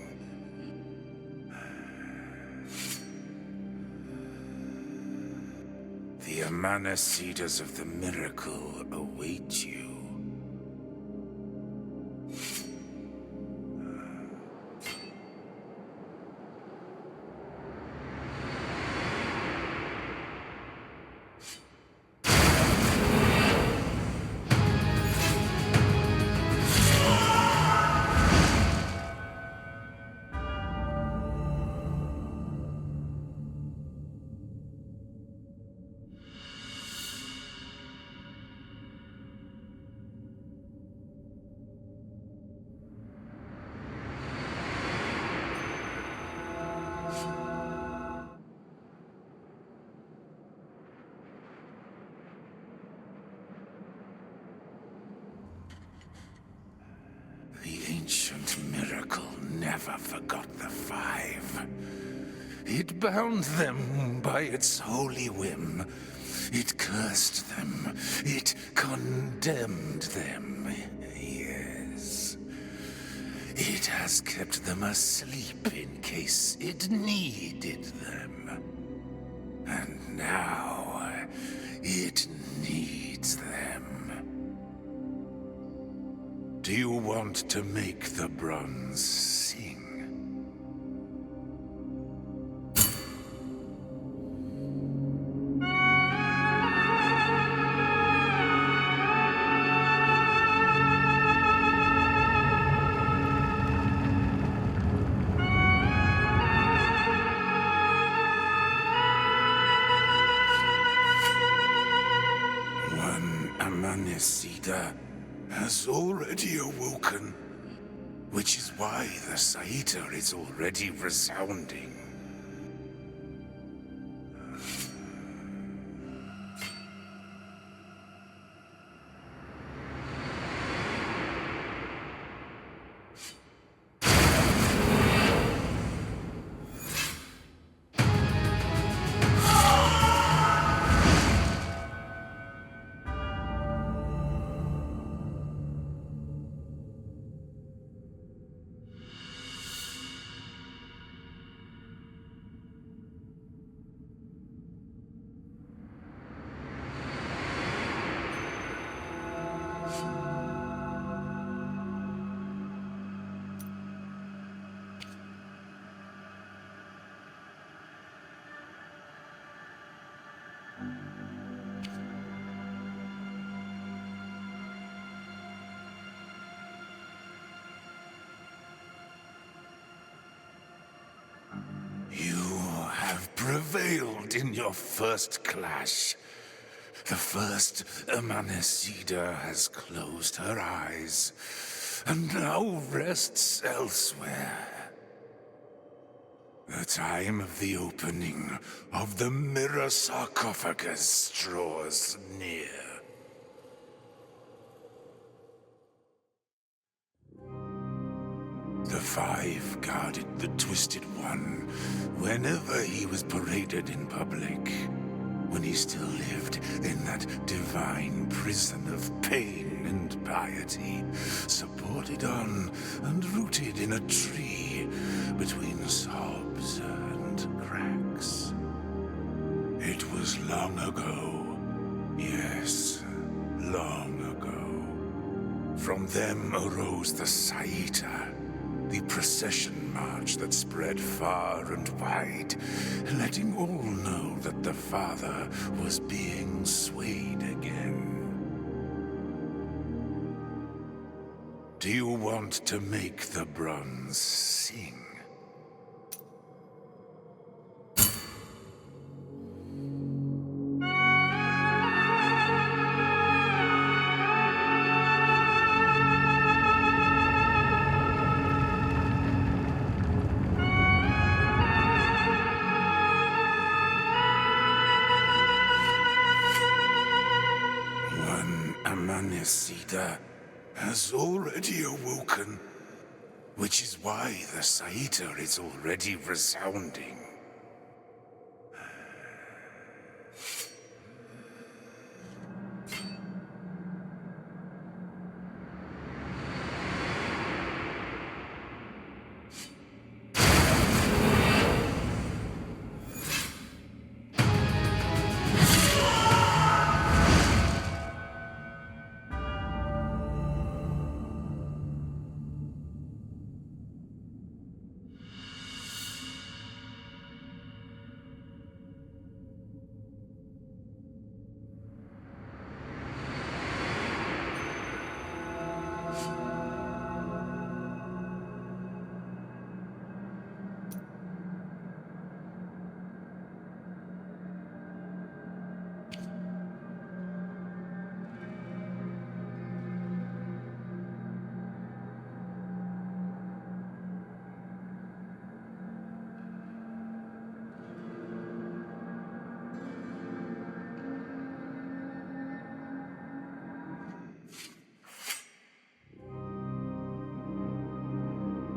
The Amana Cedars of the miracle await you. The ancient miracle never forgot the five. It bound them by its holy whim. It cursed them. It condemned them. Yes. It has kept them asleep in case it needed them. And now it needs them. Do you want to make the bronze sing? One Amanecida has already awoken, which is why the Saita is already resounding. Prevailed in your first clash. The first Amanecida has closed her eyes and now rests elsewhere. The time of the opening of the mirror sarcophagus draws near. The five guarded the Twisted One whenever he was paraded in public, when he still lived in that divine prison of pain and piety, supported on and rooted in a tree between sobs and cracks. It was long ago, yes, long ago. From them arose the Saita, the procession march that spread far and wide, letting all know that the Father was being swayed again. Do you want to make the bronze sing? Amanecida has already awoken, which is why the Saita is already resounding.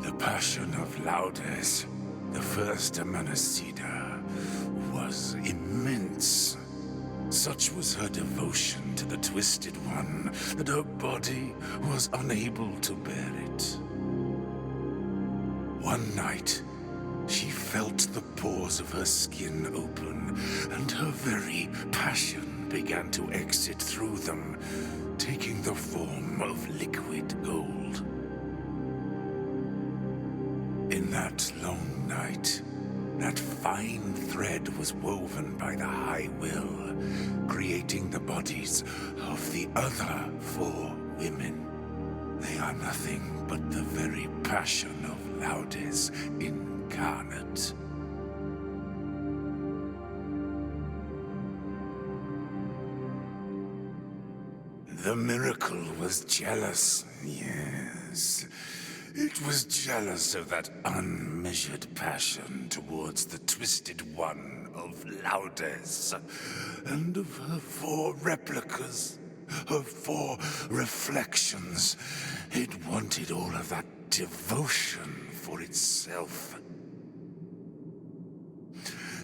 The passion of Laudes, the first Amanacida, was immense. Such was her devotion to the Twisted One that her body was unable to bear it. One night, she felt the pores of her skin open, and her very passion began to exit through them, taking the form of liquid gold. In that long night, that fine thread was woven by the High Will, creating the bodies of the other 4 women. They are nothing but the very passion of Laudes incarnate. The miracle was jealous, yes. It was jealous of that unmeasured passion towards the Twisted One of Laudes, and of her 4 replicas, her 4 reflections. It wanted all of that devotion for itself.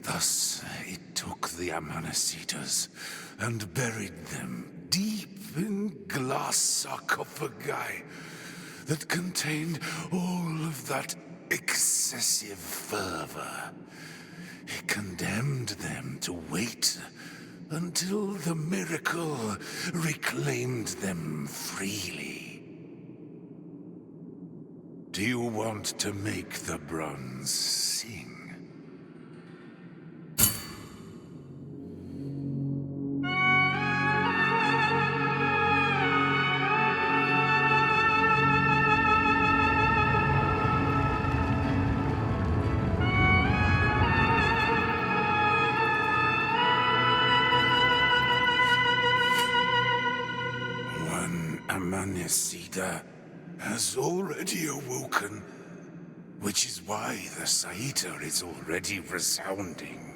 Thus, it took the Amanacitors and buried them deep in glass sarcophagi that contained all of that excessive fervor. It condemned them to wait until the miracle reclaimed them freely. Do you want to make the bronze sing? Amanacida has already awoken, which is why the Saita is already resounding.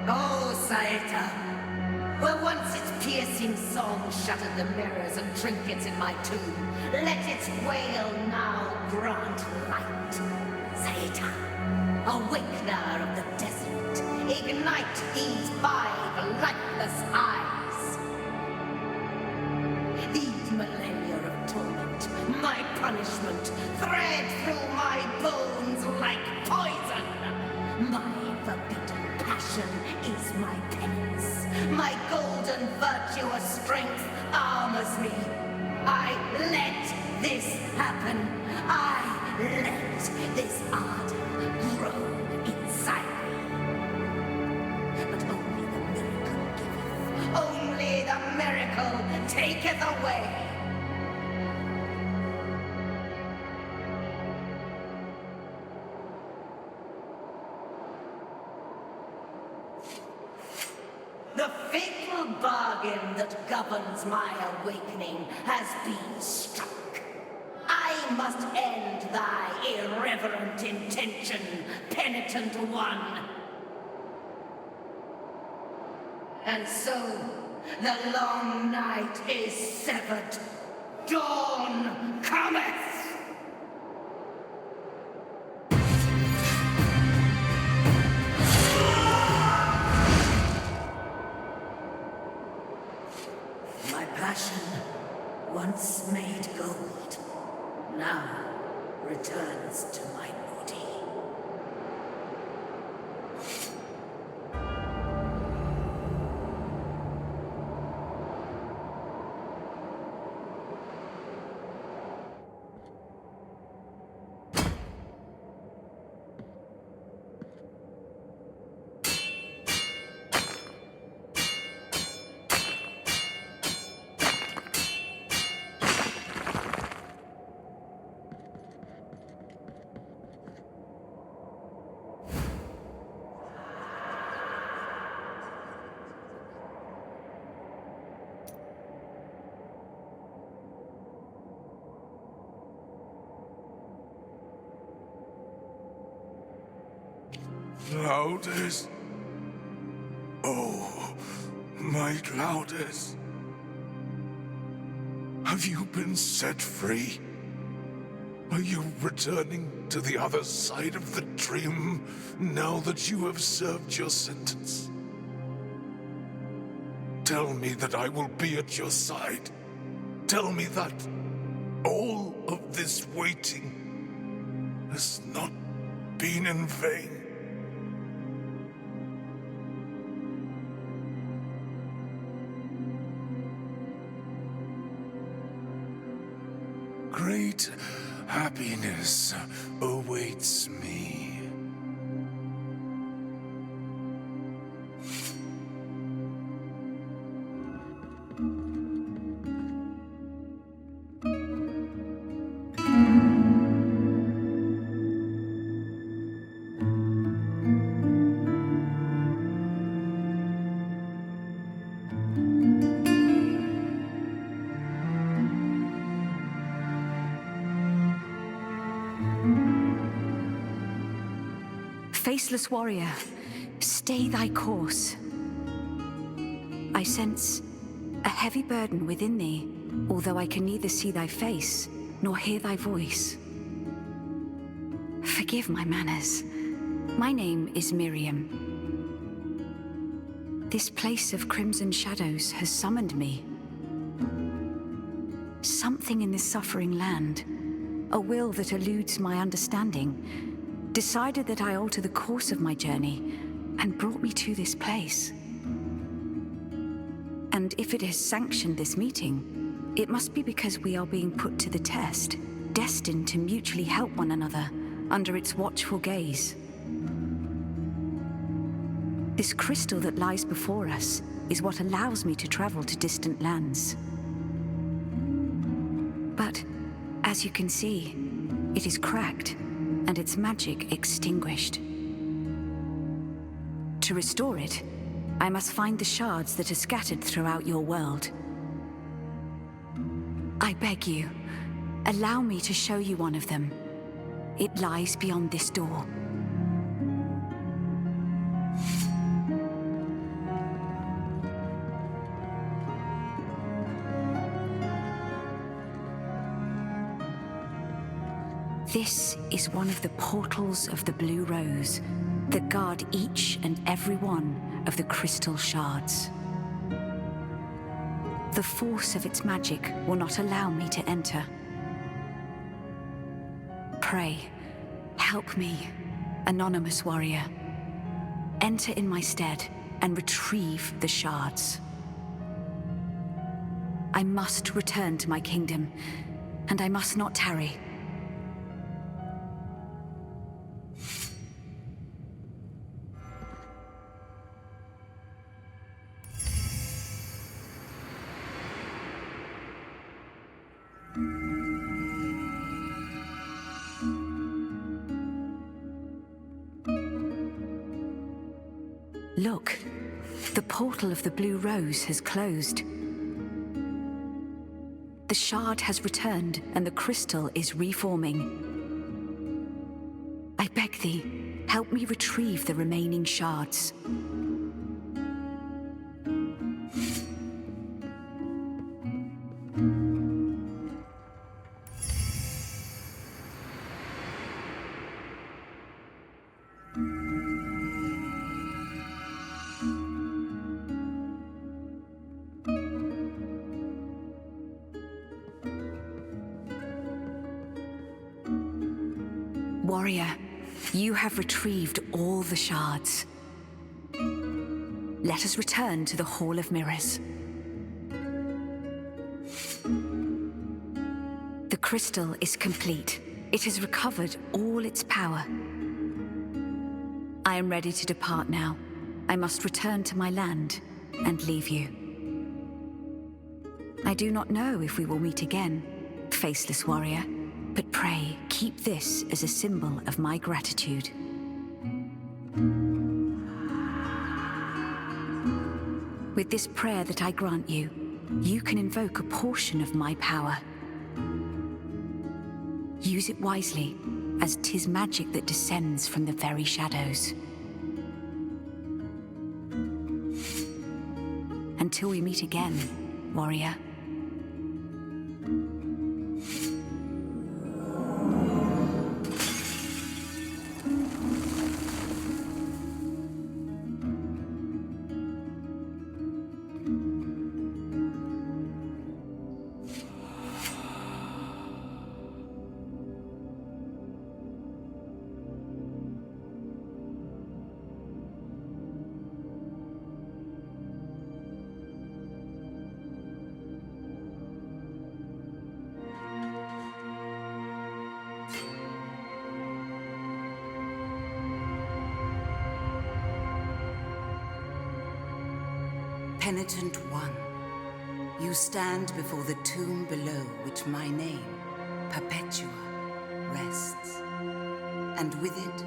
Oh, Saeta, where once its piercing song shattered the mirrors and trinkets in my tomb, let its wail now grant light. Saeta, awakener of the desert, ignite these 5 lifeless eyes. These millennia of torment, my punishment, thread through my bones like poison. My forbidden passion is my penance. My golden virtuous strength armors me. I let this happen. I let this ardor grow inside me. But only the miracle giveth. Only the miracle taketh away. The fatal bargain that governs my awakening has been struck. I must end thy irreverent intention, penitent one. And so, the long night is severed. Dawn cometh! My passion, once made gold, now returns to my body. Loudest. Oh, my loudest. Have you been set free? Are you returning to the other side of the dream now that you have served your sentence? Tell me that I will be at your side. Tell me that all of this waiting has not been in vain. Great happiness awaits me. Faceless warrior, stay thy course. I sense a heavy burden within thee, although I can neither see thy face nor hear thy voice. Forgive my manners. My name is Miriam. This place of crimson shadows has summoned me. Something in this suffering land, a will that eludes my understanding, decided that I alter the course of my journey and brought me to this place. And if it has sanctioned this meeting, it must be because we are being put to the test, destined to mutually help one another under its watchful gaze. This crystal that lies before us is what allows me to travel to distant lands. But, as you can see, it is cracked and its magic extinguished. To restore it, I must find the shards that are scattered throughout your world. I beg you, allow me to show you one of them. It lies beyond this door. This is one of the portals of the Blue Rose that guard each and every one of the crystal shards. The force of its magic will not allow me to enter. Pray, help me, anonymous warrior. Enter in my stead and retrieve the shards. I must return to my kingdom, and I must not tarry. Look, The portal of the Blue Rose has closed. The shard has returned, and the crystal is reforming. I beg thee, help me retrieve the remaining shards. Warrior, you have retrieved all the shards. Let us return to the Hall of Mirrors. The crystal is complete. It has recovered all its power. I am ready to depart now. I must return to my land and leave you. I do not know if we will meet again, faceless warrior. But pray, keep this as a symbol of my gratitude. With this prayer that I grant you, you can invoke a portion of my power. Use it wisely, as 'tis magic that descends from the very shadows. Until we meet again, warrior. Penitent One, you stand before the tomb below which my name, Perpetua, rests. And with it,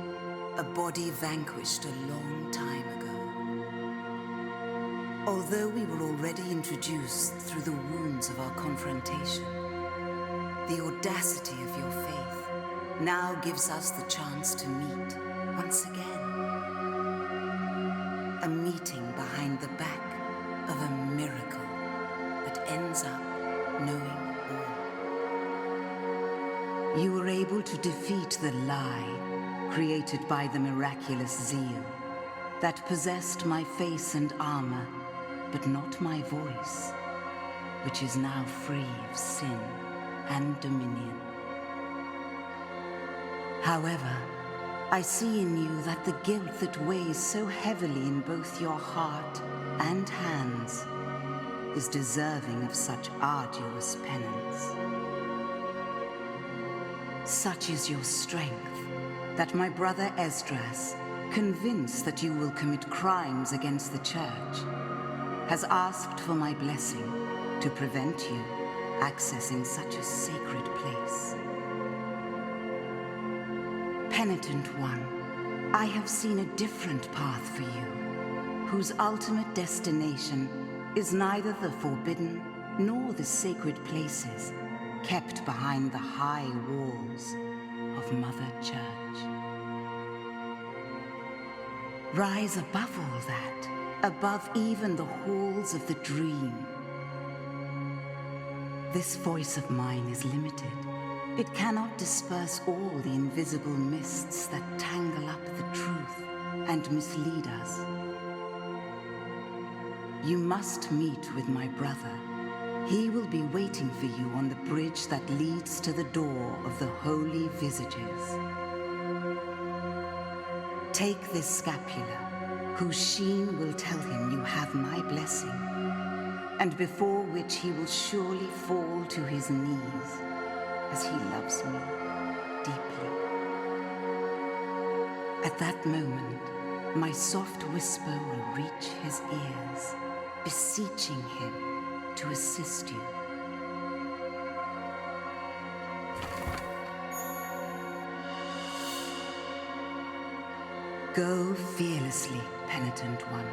a body vanquished a long time ago. Although we were already introduced througthe wounds of our confrontation, the audacity of your faith now gives us the chance to meet once again. A meeting behind the back of a miracle that ends up knowing all. You were able to defeat the lie created by the miraculous zeal that possessed my face and armor, but not my voice, which is now free of sin and dominion. However, I see in you that the guilt that weighs so heavily in both your heart and hands is deserving of such arduous penance. Such is your strength that my brother Esdras, convinced that you will commit crimes against the Church, has asked for my blessing to prevent you accessing such a sacred place. Penitent One, I have seen a different path for you, whose ultimate destination is neither the forbidden nor the sacred places kept behind the high walls of Mother Church. Rise above all that, above even the halls of the dream. This voice of mine is limited. It cannot disperse all the invisible mists that tangle up the truth and mislead us. You must meet with my brother. He will be waiting for you on the bridge that leads to the door of the Holy Visages. Take this scapula, whose sheen will tell him you have my blessing, and before which he will surely fall to his knees, as he loves me deeply. At that moment, my soft whisper will reach his ears, beseeching him to assist you. Go fearlessly, Penitent One.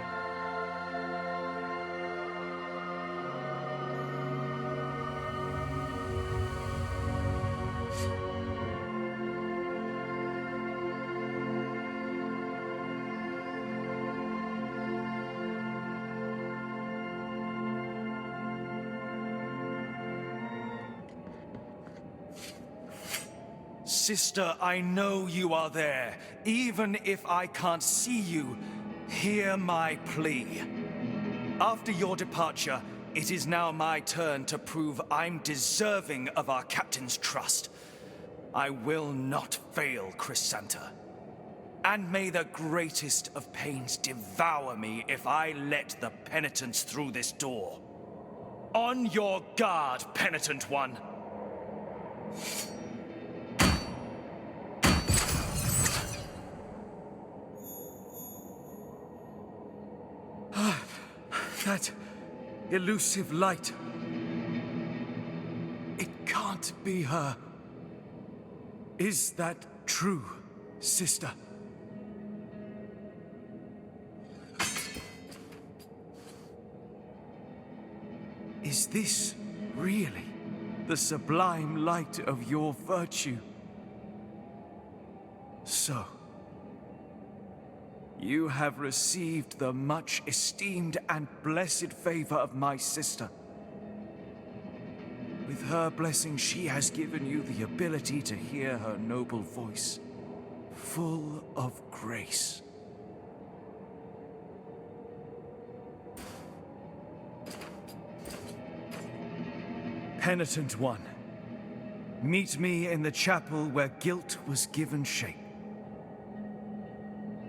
Sister, I know you are there. Even if I can't see you, hear my plea. After your departure, it is now my turn to prove I'm deserving of our captain's trust. I will not fail, Chrysanta. And may the greatest of pains devour me if I let the penitents through this door. On your guard, penitent one. That elusive light. It can't be her. Is that true, sister? Is this really the sublime light of your virtue? So, you have received the much esteemed and blessed favor of my sister. With her blessing, she has given you the ability to hear her noble voice, full of grace. Penitent one, meet me in the chapel where guilt was given shape.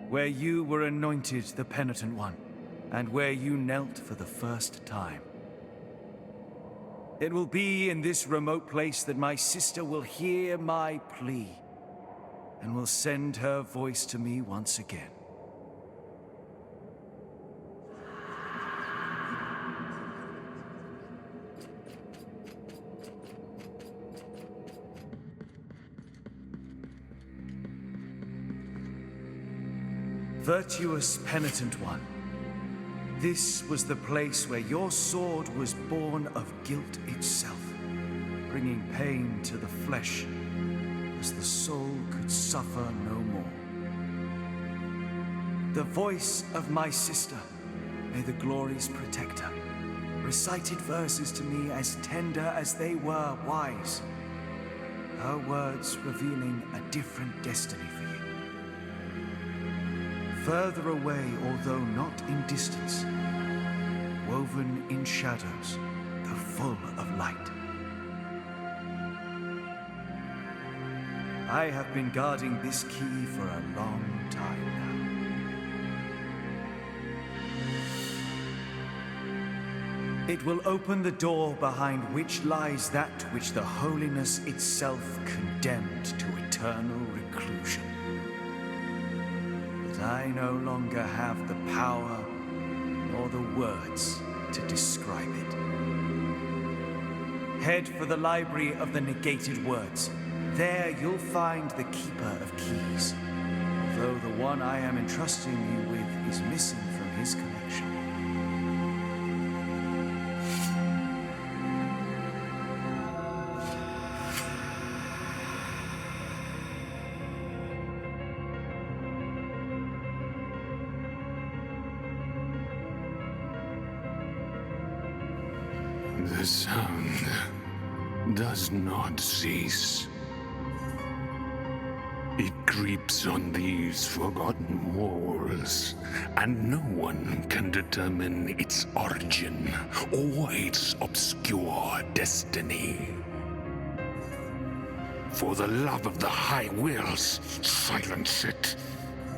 Where you were anointed the penitent one, and where you knelt for the first time. It will be in this remote place that my sister will hear my plea, and will send her voice to me once again. Virtuous penitent one, this was the place where your sword was born of guilt itself, bringing pain to the flesh, as the soul could suffer no more. The voice of my sister, may the glories protect her, recited verses to me as tender as they were wise, her words revealing a different destiny for you. Further away, although not in distance, woven in shadows, though full of light. I have been guarding this key for a long time now. It will open the door behind which lies that which the holiness itself condemned to eternal reclusion. I no longer have the power nor the words to describe it. Head for the library of the negated words. There you'll find the keeper of keys, although the one I am entrusting you with is missing from his collection. The sound does not cease. It creeps on these forgotten walls, and no one can determine its origin or its obscure destiny. For the love of the high wills, silence it,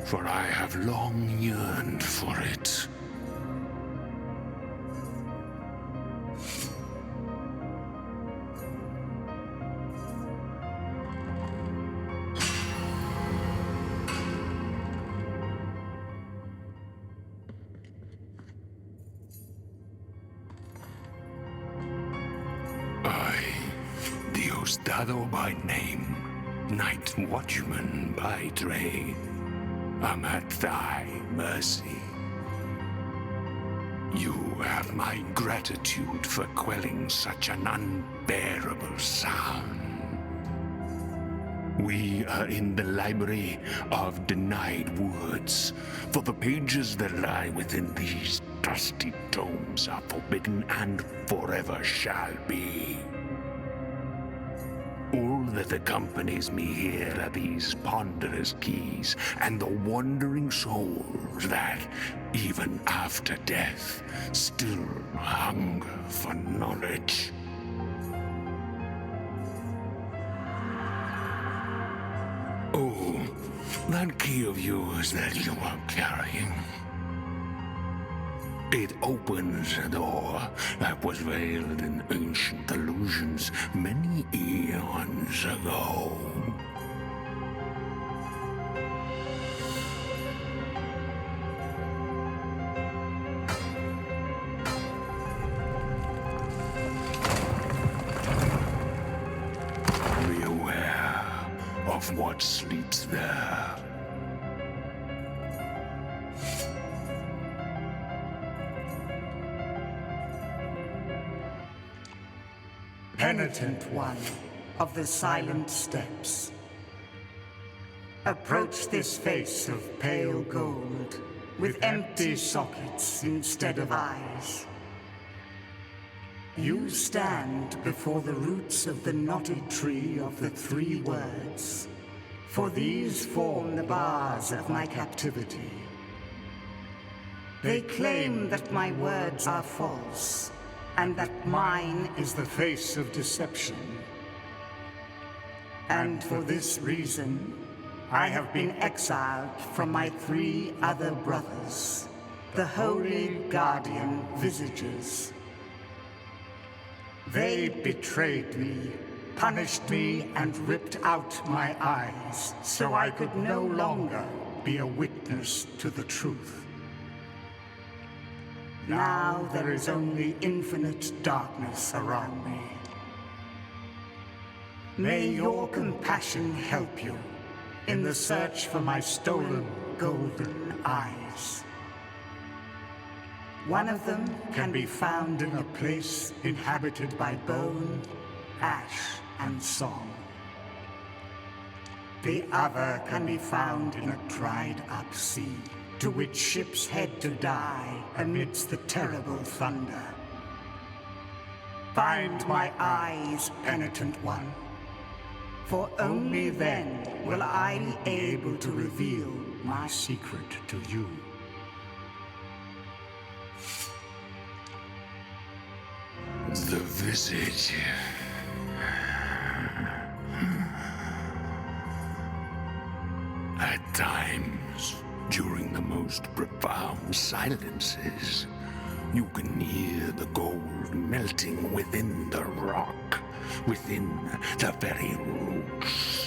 for I have long yearned for it. By name, night watchman by trade, I'm at thy mercy. You have my gratitude for quelling such an unbearable sound. We are in the library of denied words, for the pages that lie within these dusty tomes are forbidden and forever shall be. All that accompanies me here are these ponderous keys and the wandering souls that, even after death, still hunger for knowledge. Oh, that key of yours that you are carrying. It opens a door that was veiled in ancient illusions many eons ago. Be aware of what sleeps there. Penitent one of the silent steps, approach this face of pale gold with empty sockets instead of eyes. You stand before the roots of the knotted tree of the three words, for these form the bars of my captivity. They claim that my words are false, and that mine is the face of deception. And for this reason, I have been exiled from my 3 other brothers, the holy guardian visages. They betrayed me, punished me, and ripped out my eyes, so I could no longer be a witness to the truth. Now there is only infinite darkness around me. May your compassion help you in the search for my stolen golden eyes. One of them can be found in a place inhabited by bone, ash, and song. The other can be found in a dried-up sea, to which ships head to die amidst the terrible thunder. Find my eyes, penitent one, for only then will I be able to reveal my secret to you. The visage. At times, during the most profound silences, you can hear the gold melting within the rock, within the very roots.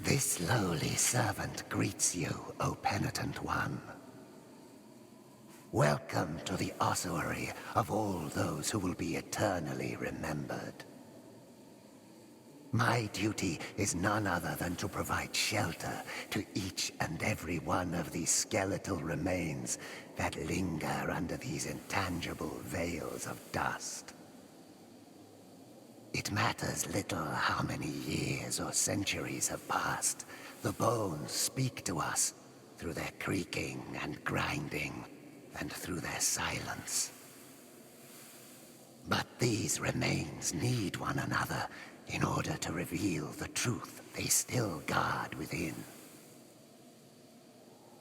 This lowly servant greets you, O penitent one. Welcome to the ossuary of all those who will be eternally remembered. My duty is none other than to provide shelter to each and every one of these skeletal remains that linger under these intangible veils of dust. It matters little how many years or centuries have passed. The bones speak to us through their creaking and grinding, and through their silence. But these remains need one another in order to reveal the truth they still guard within.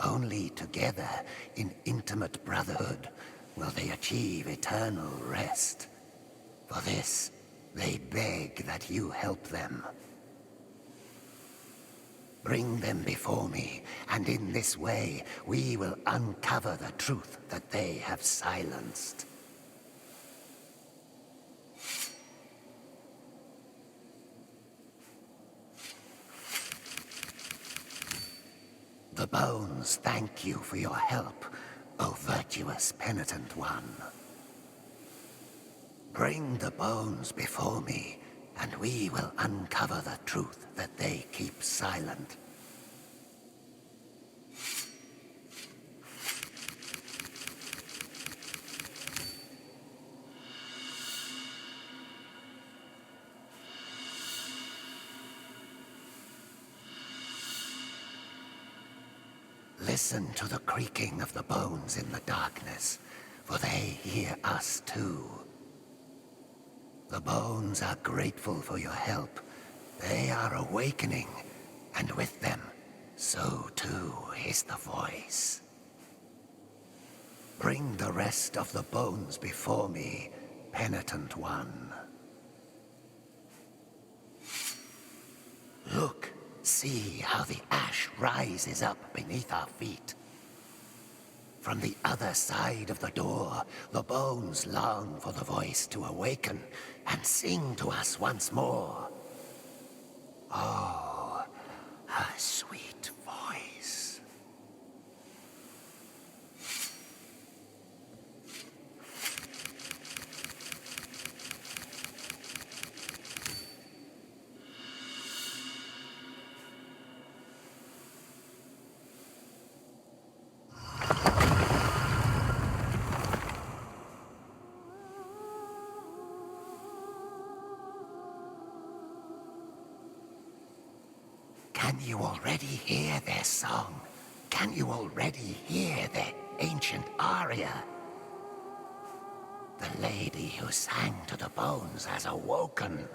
Only together, in intimate brotherhood, will they achieve eternal rest. For this, they beg that you help them. Bring them before me, and in this way, we will uncover the truth that they have silenced. The bones thank you for your help, O virtuous penitent one. Bring the bones before me, and we will uncover the truth that they keep silent. Listen to the creaking of the bones in the darkness, for they hear us too. The bones are grateful for your help. They are awakening, and with them, so too is the voice. Bring the rest of the bones before me, penitent one. Look, see how the ash rises up beneath our feet. From the other side of the door, the bones long for the voice to awaken and sing to us once more. Oh, her sweet voice. Can you already hear their song? Can you already hear their ancient aria? The lady who sang to the bones has awoken.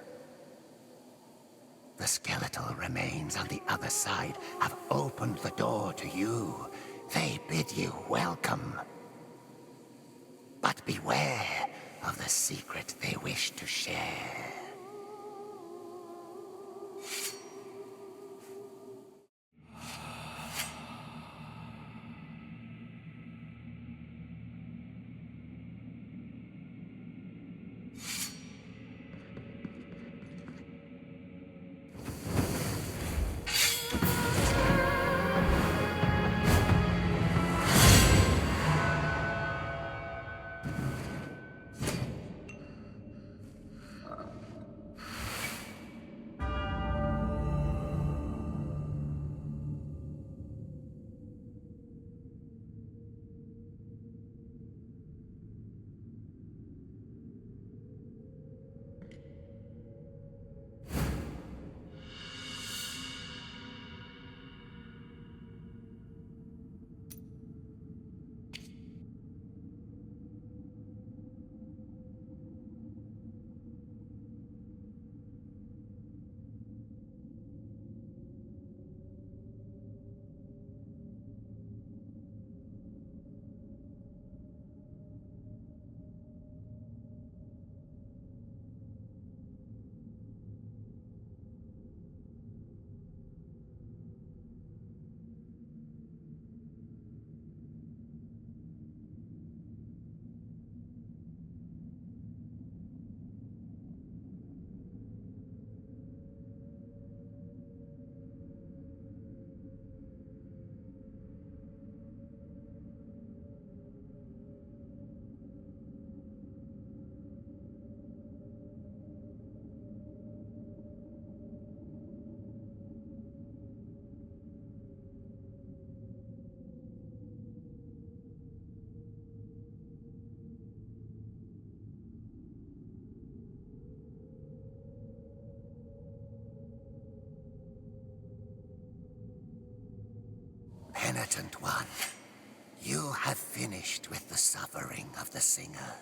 The skeletal remains on the other side have opened the door to you. They bid you welcome. But beware of the secret they wish to share. Penitent one, you have finished with the suffering of the singer.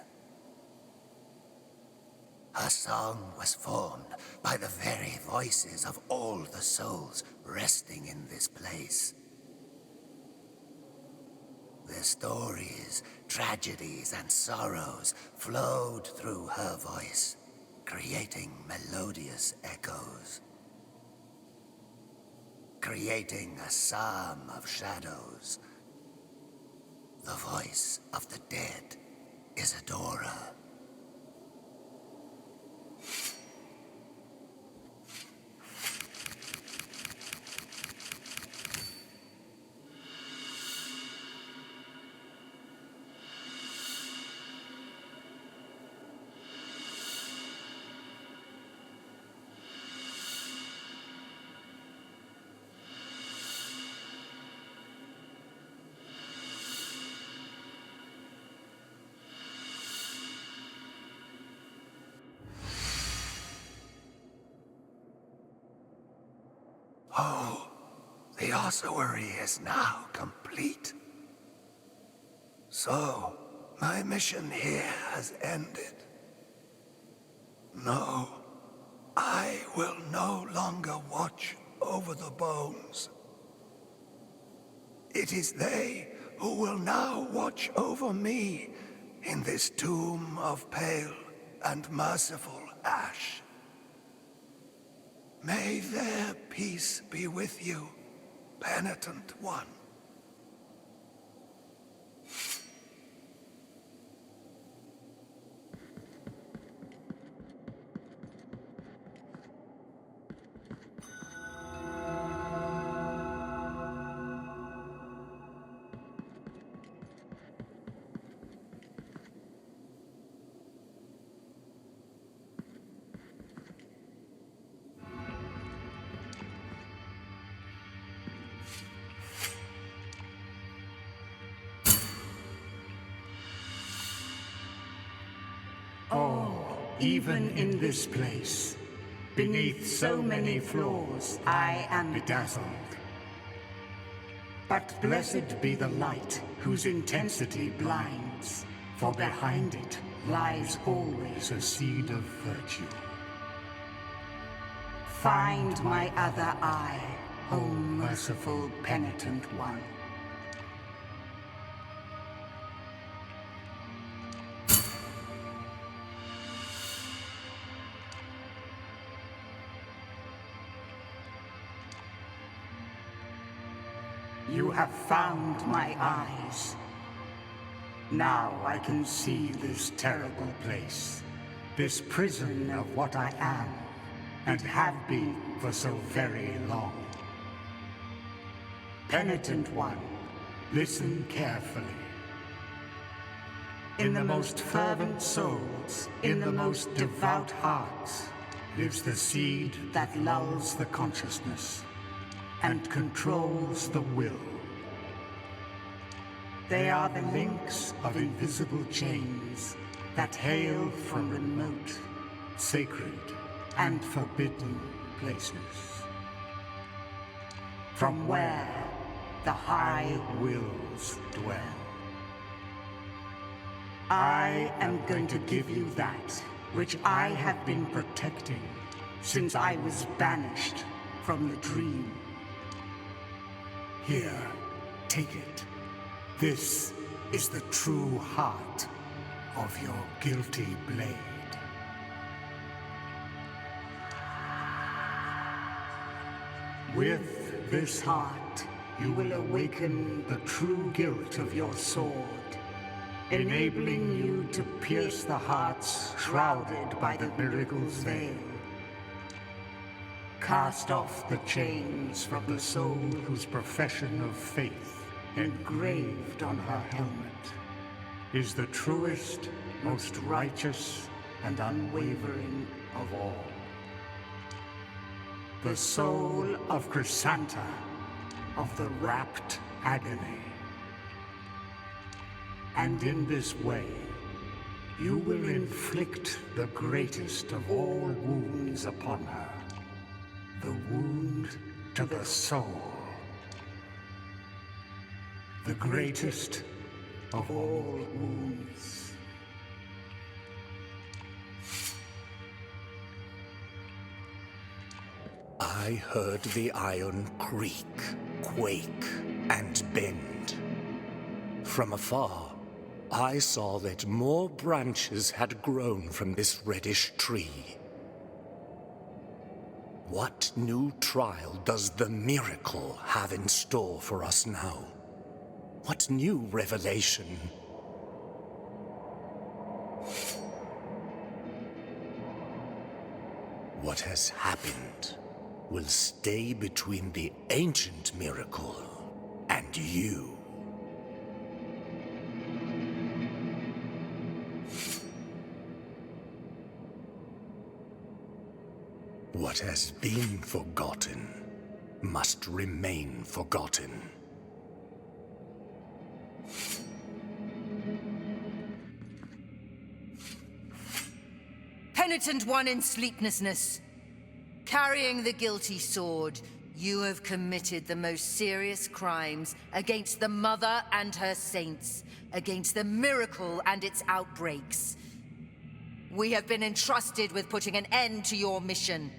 Her song was formed by the very voices of all the souls resting in this place. their stories, tragedies, and sorrows flowed through her voice, creating melodious echoes. Creating a psalm of shadows. The voice of the dead, Isadora. Oh, the ossuary is now complete. So, my mission here has ended. No, I will no longer watch over the bones. It is they who will now watch over me in this tomb of pale and merciful ash. May their peace be with you, penitent one. Even in this place, beneath so many flaws, I am bedazzled. But blessed be the light whose intensity blinds, for behind it lies always a seed of virtue. Find my other eye, O merciful penitent one. You have found my eyes. Now I can see this terrible place, this prison of what I am, and have been for so very long. Penitent one, listen carefully. In the most fervent souls, in the most devout hearts, lives the seed that lulls the consciousness and controls the will. They are the links of invisible chains that hail from remote, sacred, and forbidden places. From where the high wills dwell. I am going to give you that which I have been protecting since I was banished from the dream. Here, take it. This is the true heart of your guilty blade. With this heart, you will awaken the true guilt of your sword, enabling you to pierce the hearts shrouded by the miracle's veil. Cast off the chains from the soul whose profession of faith, engraved on her helmet, is the truest, most righteous, and unwavering of all. The soul of Chrysanta, of the rapt agony. And in this way, you will inflict the greatest of all wounds upon her. The wound to the soul. The greatest of all wounds. I heard the iron creak, quake, and bend. From afar, I saw that more branches had grown from this reddish tree. What new trial does the miracle have in store for us now? What new revelation? What has happened will stay between the ancient miracle and you. What has been forgotten must remain forgotten. Penitent one in sleeplessness, carrying the guilty sword, you have committed the most serious crimes against the Mother and her saints, against the miracle and its outbreaks. We have been entrusted with putting an end to your mission.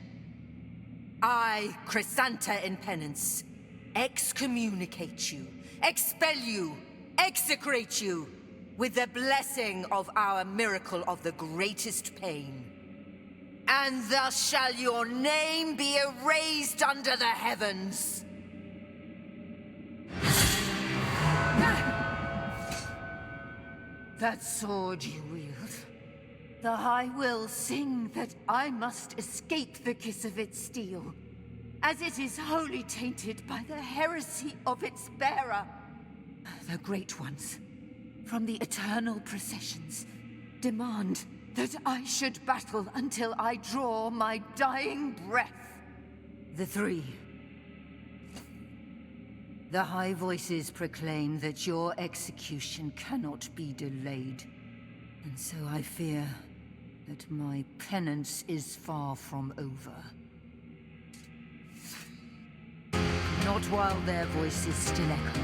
I, Chrysanta in penance, excommunicate you, expel you, execrate you, with the blessing of our miracle of the greatest pain. And thus shall your name be erased under the heavens. That sword you wield, the High will sing that I must escape the kiss of its steel, as it is wholly tainted by the heresy of its bearer. The Great Ones, from the eternal processions, demand that I should battle until I draw my dying breath. The Three. The High Voices proclaim that your execution cannot be delayed. And so I fear that my penance is far from over. Not while their voices still echo.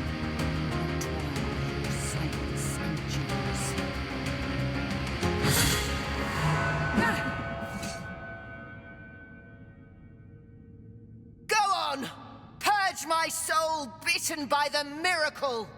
Not while silence endures. Go on! Purge my soul bitten by the miracle!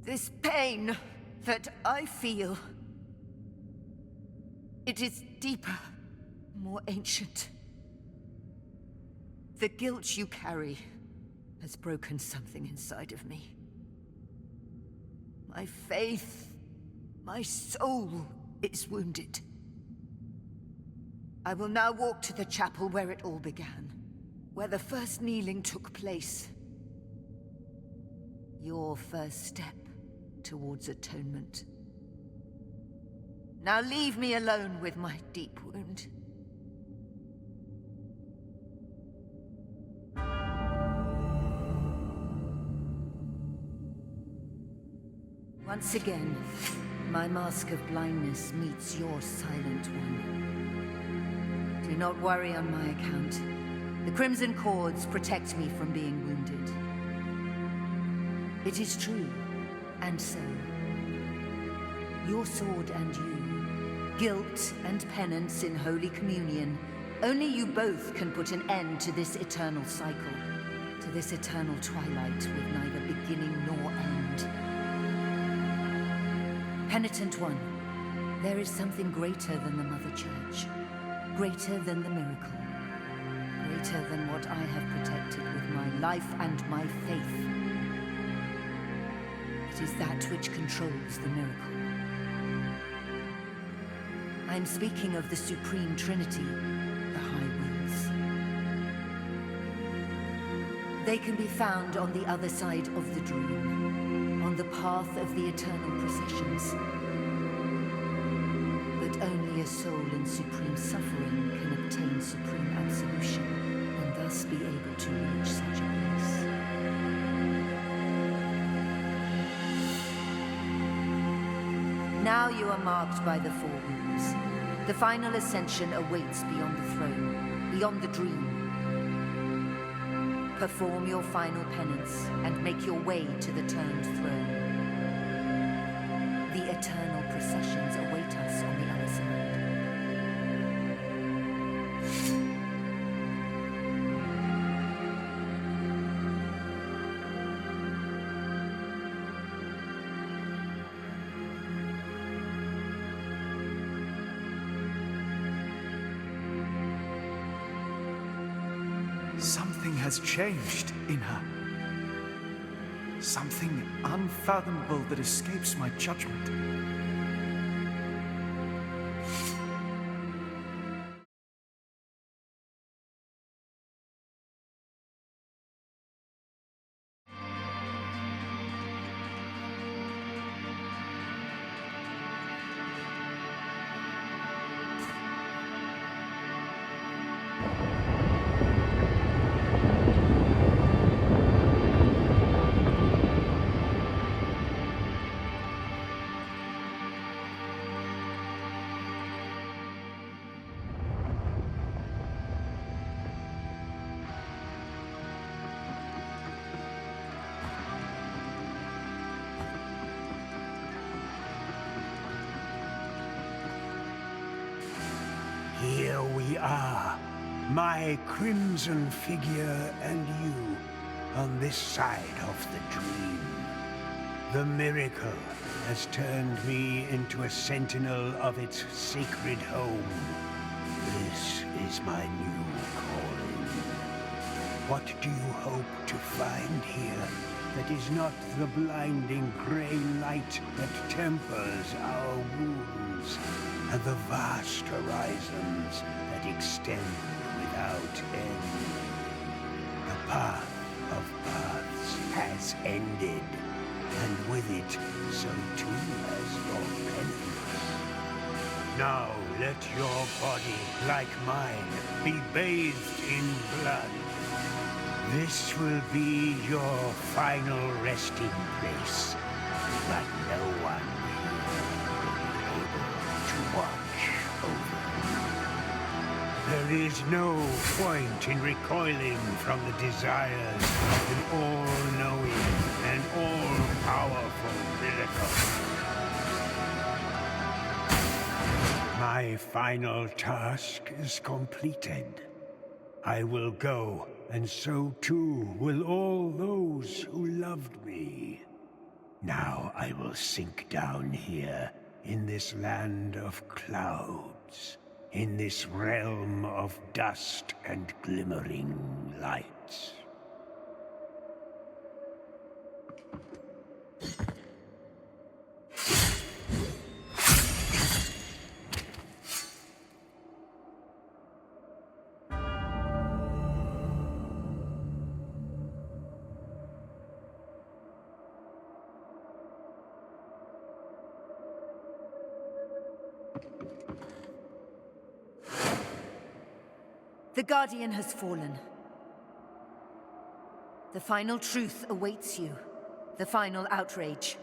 This pain that I feel, it is deeper, more ancient. The guilt you carry has broken something inside of me. My faith, my soul is wounded. I will now walk to the chapel where it all began, where the first kneeling took place. Your first step towards atonement. Now leave me alone with my deep wound. Once again, my mask of blindness meets your silent one. Do not worry on my account. The crimson cords protect me from being wounded. It is true. And so, your sword and you, guilt and penance in Holy Communion, only you both can put an end to this eternal cycle, to this eternal twilight with neither beginning nor end. Penitent one, there is something greater than the Mother Church, greater than the miracle, greater than what I have protected with my life and my faith. It is that which controls the miracle. I am speaking of the Supreme Trinity, the High Wills. They can be found on the other side of the dream, on the path of the eternal processions. But only a soul in supreme suffering can obtain supreme absolution, and thus be able to reach such a place. Now you are marked by the four wounds. The final ascension awaits beyond the throne, beyond the dream. Perform your final penance and make your way to the turned throne. The eternal processions await us on the other side. Something has changed in her. Something unfathomable that escapes my judgment. Here we are, my crimson figure and you, on this side of the dream. The miracle has turned me into a sentinel of its sacred home. This is my new calling. What do you hope to find here that is not the blinding grey light that tempers our wounds, and the vast horizons that extend without end? The path of paths has ended, and with it, so too has your penance. Now let your body, like mine, be bathed in blood. This will be your final resting place, but no one will be able to watch over you. There is no point in recoiling from the desires of an all-knowing and all-powerful miracle. My final task is completed. I will go, and so too will all those who loved me. Now I will sink down here, in this land of clouds, in this realm of dust and glimmering lights. The Guardian has fallen. The final truth awaits you. The final outrage.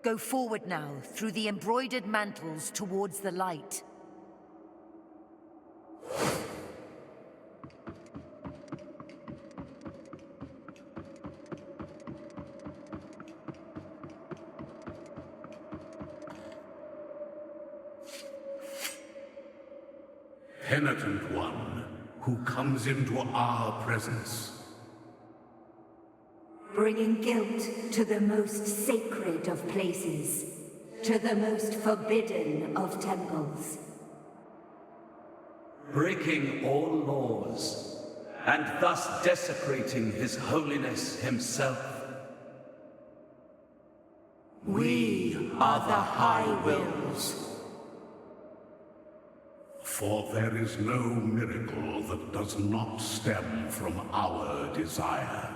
Go forward now, through the embroidered mantles towards the light. Penitent one, who comes into our presence. Bringing guilt to the most sacred of places, to the most forbidden of temples. Breaking all laws, and thus desecrating His Holiness himself. We are the High Wills. For there is no miracle that does not stem from our desire.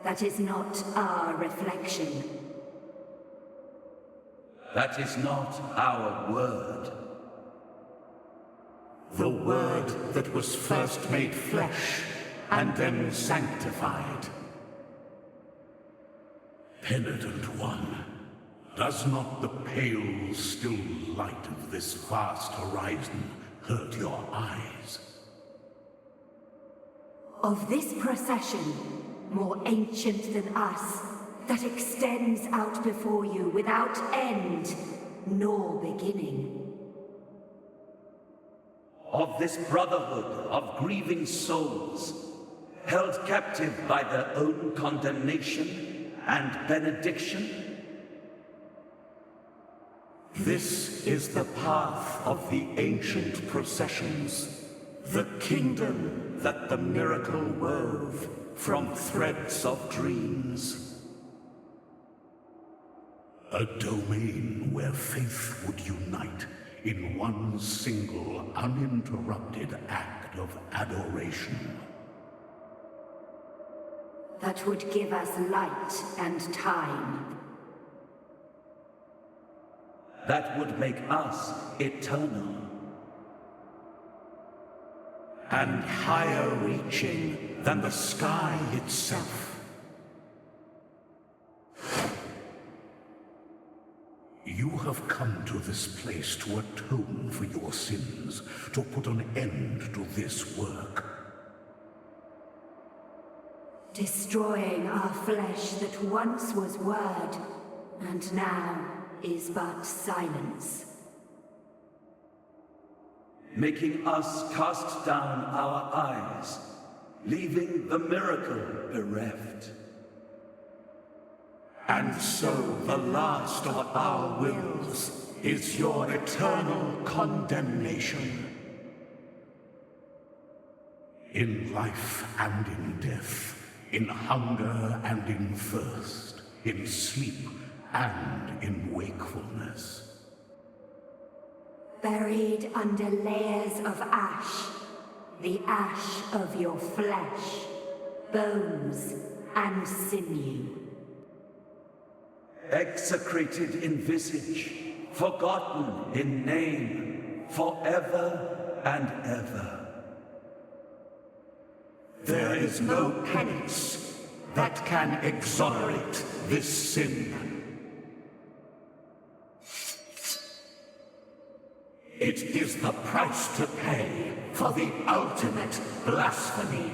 That is not our reflection. That is not our word. The word that was first made flesh, and then sanctified. Penitent one, does not the pale, still light of this vast horizon hurt your eyes? of this procession, more ancient than us, that extends out before you without end nor beginning. Of this brotherhood of grieving souls, held captive by their own condemnation and benediction? This is the path of the ancient processions, the kingdom that the miracle wove from threads of dreams. A domain where faith would unite in one single, uninterrupted act of adoration. That would give us light and time. That would make us eternal. And higher reaching than the sky itself. You have come to this place to atone for your sins, to put an end to this work. Destroying our flesh that once was word, and now is but silence. Making us cast down our eyes, leaving the miracle bereft. And so the last of our wills is your eternal condemnation. In life and in death, in hunger and in thirst, in sleep and in wakefulness. Buried under layers of ash, the ash of your flesh, bones and sinew. Execrated in visage, forgotten in name, forever and ever. There is no penance that can exonerate this sin. It is the price to pay for the ultimate blasphemy.